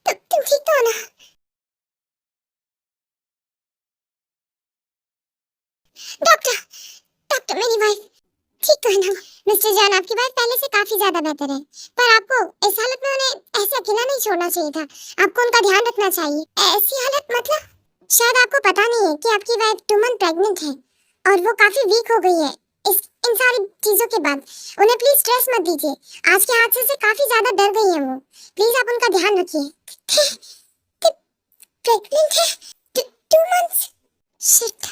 तुम ठीक तो हो ना? डॉक्टर, डॉक्टर मेरी वाइफ ठीक तो है ना? मिस्टर जॉन आपकी वाइफ पहले से काफी ज्यादा बेहतर है, पर आपको इस हालत में उन्हें ऐसे अकेला नहीं छोड़ना चाहिए था। आपको उनका ध्यान रखना चाहिए। ऐसी हालत मतलब शायद आपको पता नहीं है कि आपकी वाइफ 2 मंथ प्रेग्नेंट है और वो काफी वीक हो गई है इन सारी चीजों के बाद। उन्हें प्लीज स्ट्रेस मत दीजिए। आज के हादसे से काफी ज्यादा डर गई है वो। प्लीज आप उनका ध्यान रखिए। प्रेग्नेंट है 2 मंथ्स? शिट,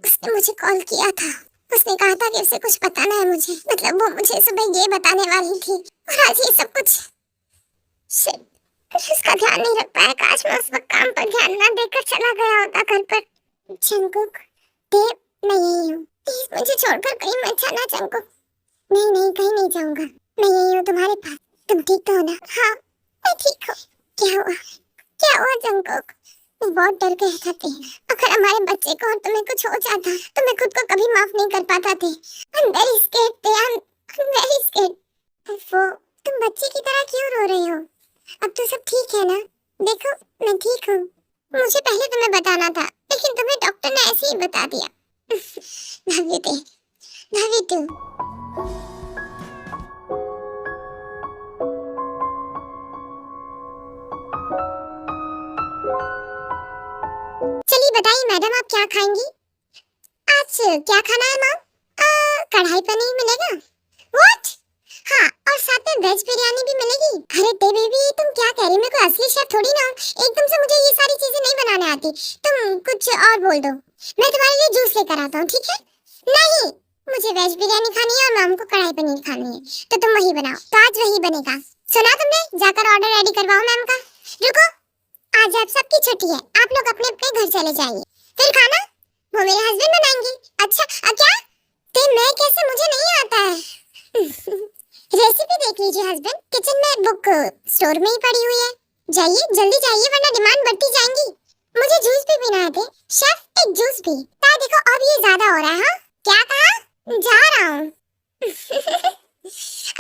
उसने मुझे कॉल किया था। उसने कहा था कि उसे कुछ बताना है मुझे। मतलब वो मुझे सुबह ये बताने वाली थी और आज ये सब कुछ। शिट, उसका ध्यान नहीं रख पाया। काश मैं उस वक्त काम पर ध्यान ना देकर चला गया होता घर पर। जंकुक, देव, मैं यही हूँ। प्लीज मुझे छोड़कर कहीं मत जाना जंकुक। नहीं नहीं, कहीं नहीं जाऊंगा। मैं यही हूँ तुम्हारे पास। तुम ठीक तो हो ना? हाँ, मैं ठीक हूँ। क्या हुआ? क्या हुआ जंकुक? मैं बहुत डर गया था थे। अगर हमारे बच्चे को और तुम्हें कुछ हो जाता तो मैं खुद को कभी माफ नहीं कर पाता थे। I'm very scared थे। I'm very scared। वो तुम बच्चे की तरह क्यों रो रही हो? अब तो सब ठीक है ना? देखो मैं ठीक हूँ। मुझे पहले तुम्हें बताना था, लेकिन तुम्हें डॉक्टर ने ऐसे ही बता दिया। Love you Dave. Love you too. चलिए बताइए मैडम, आप क्या खाएंगी? आज क्या खाना है मैम? कढ़ाई पनीर मिलेगा? What? हाँ, और साथ में वेज बिरयानी भी मिलेगी। अरे बेबी, तुम क्या कह रही? मैं कोई असली शेफ थोड़ी ना हूँ। एकदम से मुझे ये सारी चीजें नहीं बनाने आती। तुम कुछ और बोल दो, मैं तुम्हारे लिए जूस लेकर आता हूँ, ठीक है? नहीं, मुझे वेज बिरयानी खानी है और मैम को कढ़ाई पनीर खानी है, तो तुम वही बनाओ। तो आज वही बनेगा। सुना तुमने? जाकर ऑर्डर रेडी करवाओ मैम का। रुको, आज आप सबकी छुट्टी है। आप लोग अपने अपने घर चले जाइए। फिर खाना वो मेरे हस्बैंड बनाएंगे। अच्छा, क्या? ते मैं कैसे? मुझे नहीं आता है। रेसिपी देख लीजिए हस्बैंड, किचन में बुक स्टोर में ही पड़ी हुई है। जाइए, जल्दी जाइए वरना डिमांड बढ़ती जाएंगी। मुझे जूस भी पीना है। शेफ, एक जूस भी। देखो अब ये ज्यादा हो रहा है। हाँ, क्या कहा? जा रहा हूँ।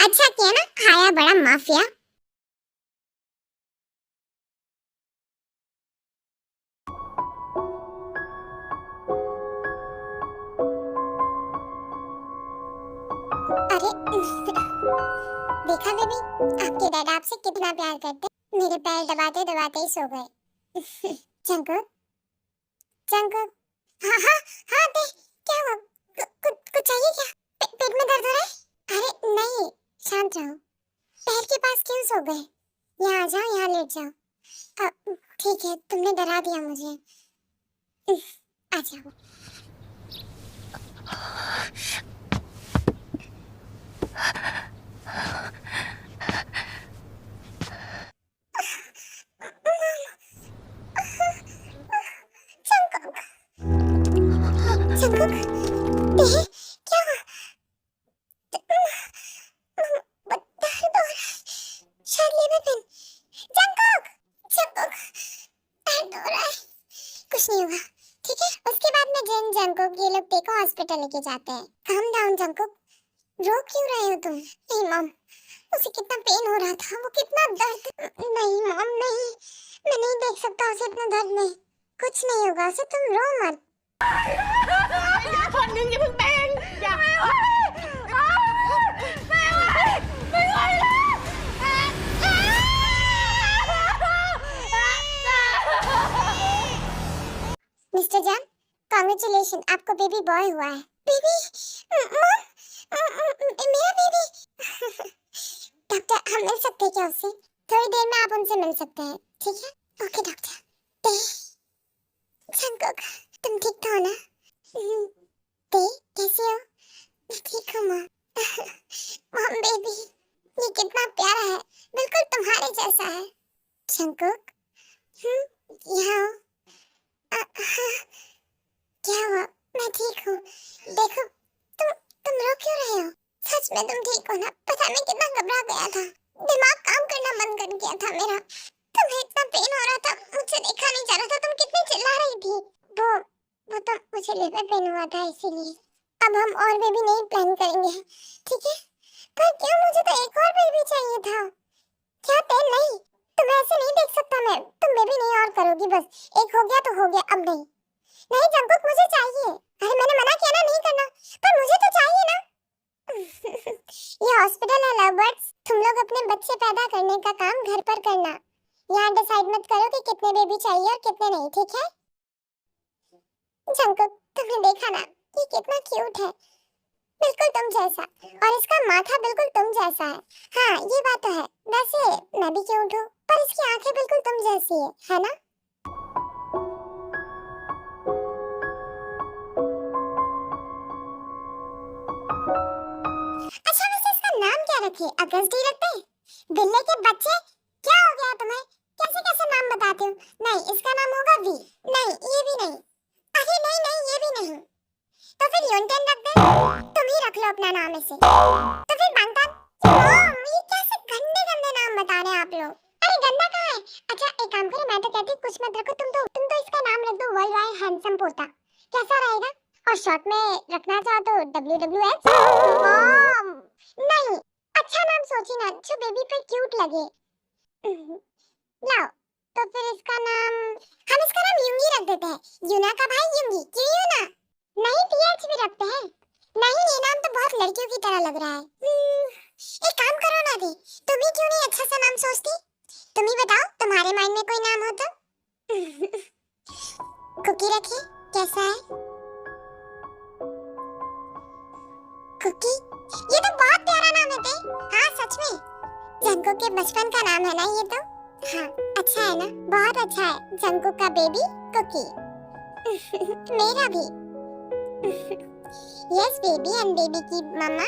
अच्छा किया ना, खाया बड़ा माफिया। अरे देखा बेबी, आपके डैड आपसे कितना प्यार करते। मेरे पैर दबाते दबाते ही सो गए। जंकुक, जंकुक, हाँ हाँ हाँ, दे क्या हुआ? कुछ चाहिए क्या? पेट में दर्द हो रहा है? अरे नहीं, शांत रहो। पैर के पास क्यों सो गए? यहाँ आ जाओ, यहाँ लेट जाओ। ठीक है, तुमने डरा दिया मुझे। आ जाओ। जंकुक, क्या हुआ? दर्द हो रहा है, शायद लेबर पेन। जंकुक, जंकुक, दर्द हो रहा है। कुछ नहीं होगा, ठीक है? उसके बाद में जंकुक ये लोग देखो हॉस्पिटल लेके जाते हैं। काम डाउन जंकुक, रो क्यों रहे हो तुम? नहीं मॉम, उसे कितना पेन हो रहा था, वो कितना दर्द। नहीं मॉम नहीं, मैं नहीं देख सकता उसे इतना दर्द में। कुछ नहीं होगा उसे, तुम रो मत। मिस्टर जॉन, कांग्रेचुलेशन, आपको बेबी बॉय हुआ है। बेबी? मेरा बेबी? डॉक्टर, हम मिल सकते हैं क्या उससे? थोड़ी देर में आप उनसे मिल सकते हैं, ठीक है? Okay doctor. जंगकुक, तुम ठीक तो हो ना? ते, कैसी हो? मैं ठीक हूँ माँ। मॉम बेबी, ये कितना प्यारा है, बिल्कुल तुम्हारे जैसा है। जंगकुक, यहाँ हो। क्या हुआ? मैं ठीक हूँ। देखो, तुम रो क्यों रहे हो? सच में तुम ठीक हो ना? पता नहीं कितना घबरा गया था, दिमाग काम करना बंद कर गया था मेरा। तुम्हें इतना पेन हो रहा था, मुझे देखा नहीं जा रहा था, तुम कितनी चिल्ला रही थी। वो तो मुझे लेबर पेन हुआ था इसीलिए। अब हम और बेबी नहीं प्लान करेंगे, ठीक है? पर क्यों? मुझे तो एक और बेबी चाहिए था। क्या तेल नहीं? तुम ऐसे नहीं देख सकता मैं। तुम बेबी नहीं और करोगी, बस एक हो गया तो हो गया, अब नहीं। नहीं जंगकुक, मुझे चाहिए। अरे मैंने मना किया ना नहीं करना, पर मुझे तो चाहिए ना। ये हॉस्पिटल है लवबर्ड्स, तुम लोग अपने बच्चे पैदा करने का काम घर पर करना। यहाँ डिसाइड मत करो कि कितने बेबी चाहिए और कितने नहीं, ठीक है? जंगकुक, तुमने देखा ना, ये कितना क्यूट है, बिल्कुल तुम जैसा, और इसका माथा बिल्कुल तुम जैसा है। हाँ ये बात तो है, वैसे मैं भी क्यूट हूँ, पर इसकी आंखें बिल्कुल तुम जैसी है ना? अच्छा वैसे इसका नाम क्या रखे? अगस्टी रखते? बिल्ले के बच्चे, क्या हो गया तुम्हें? कैसे कैसे नाम बताते हो? नहीं, इसका नाम होगा वी। नहीं, ये भी नहीं। अरे नहीं नहीं, ये भी नहीं। तो फिर यूनटेन रख दे। तुम ही रख लो अपना नाम इसे। तो फिर बंटन। मॉम, ये कैसे गंदे गंदे नाम बता रहे हैं आप लोग? अरे गंदा कहाँ है? अच्छा एक काम करो, मैं तो कहती हूँ कुछ मत रखो, तुम तो इसका नाम रख दो वर्ल्ड वाइड हैंडसम पोता। कैसा रहेगा? और शॉर्ट में रखना चाहो तो WWH। मॉम नहीं, अच्छा नाम सोची ना जो बेबी पे क्यूट लगे। लाओ, तो फिर इसका नाम, हम इसका नाम यूंगी रख देते हैं। यूना का भाई यूंगी, क्यों यूना? नहीं, TH भी रखते हैं। नहीं, ये नाम तो बहुत लड़कियों की तरह लग रहा है। एक काम करो ना दी, तुम ही क्यों नहीं अच्छा सा नाम सोचती? तुम ही बताओ, तुम्हारे माइंड में कोई नाम हो तो? कुकी रखे, कैसा है? कुकी, ये तो बहुत प्यारा नाम है ते। हाँ सच में, जंगकुक के बचपन का नाम है ना ये तो। हाँ अच्छा है ना, बहुत अच्छा है। जंगकुक का बेबी कुकी। मेरा भी। यस बेबी एंड बेबी की मम्मा।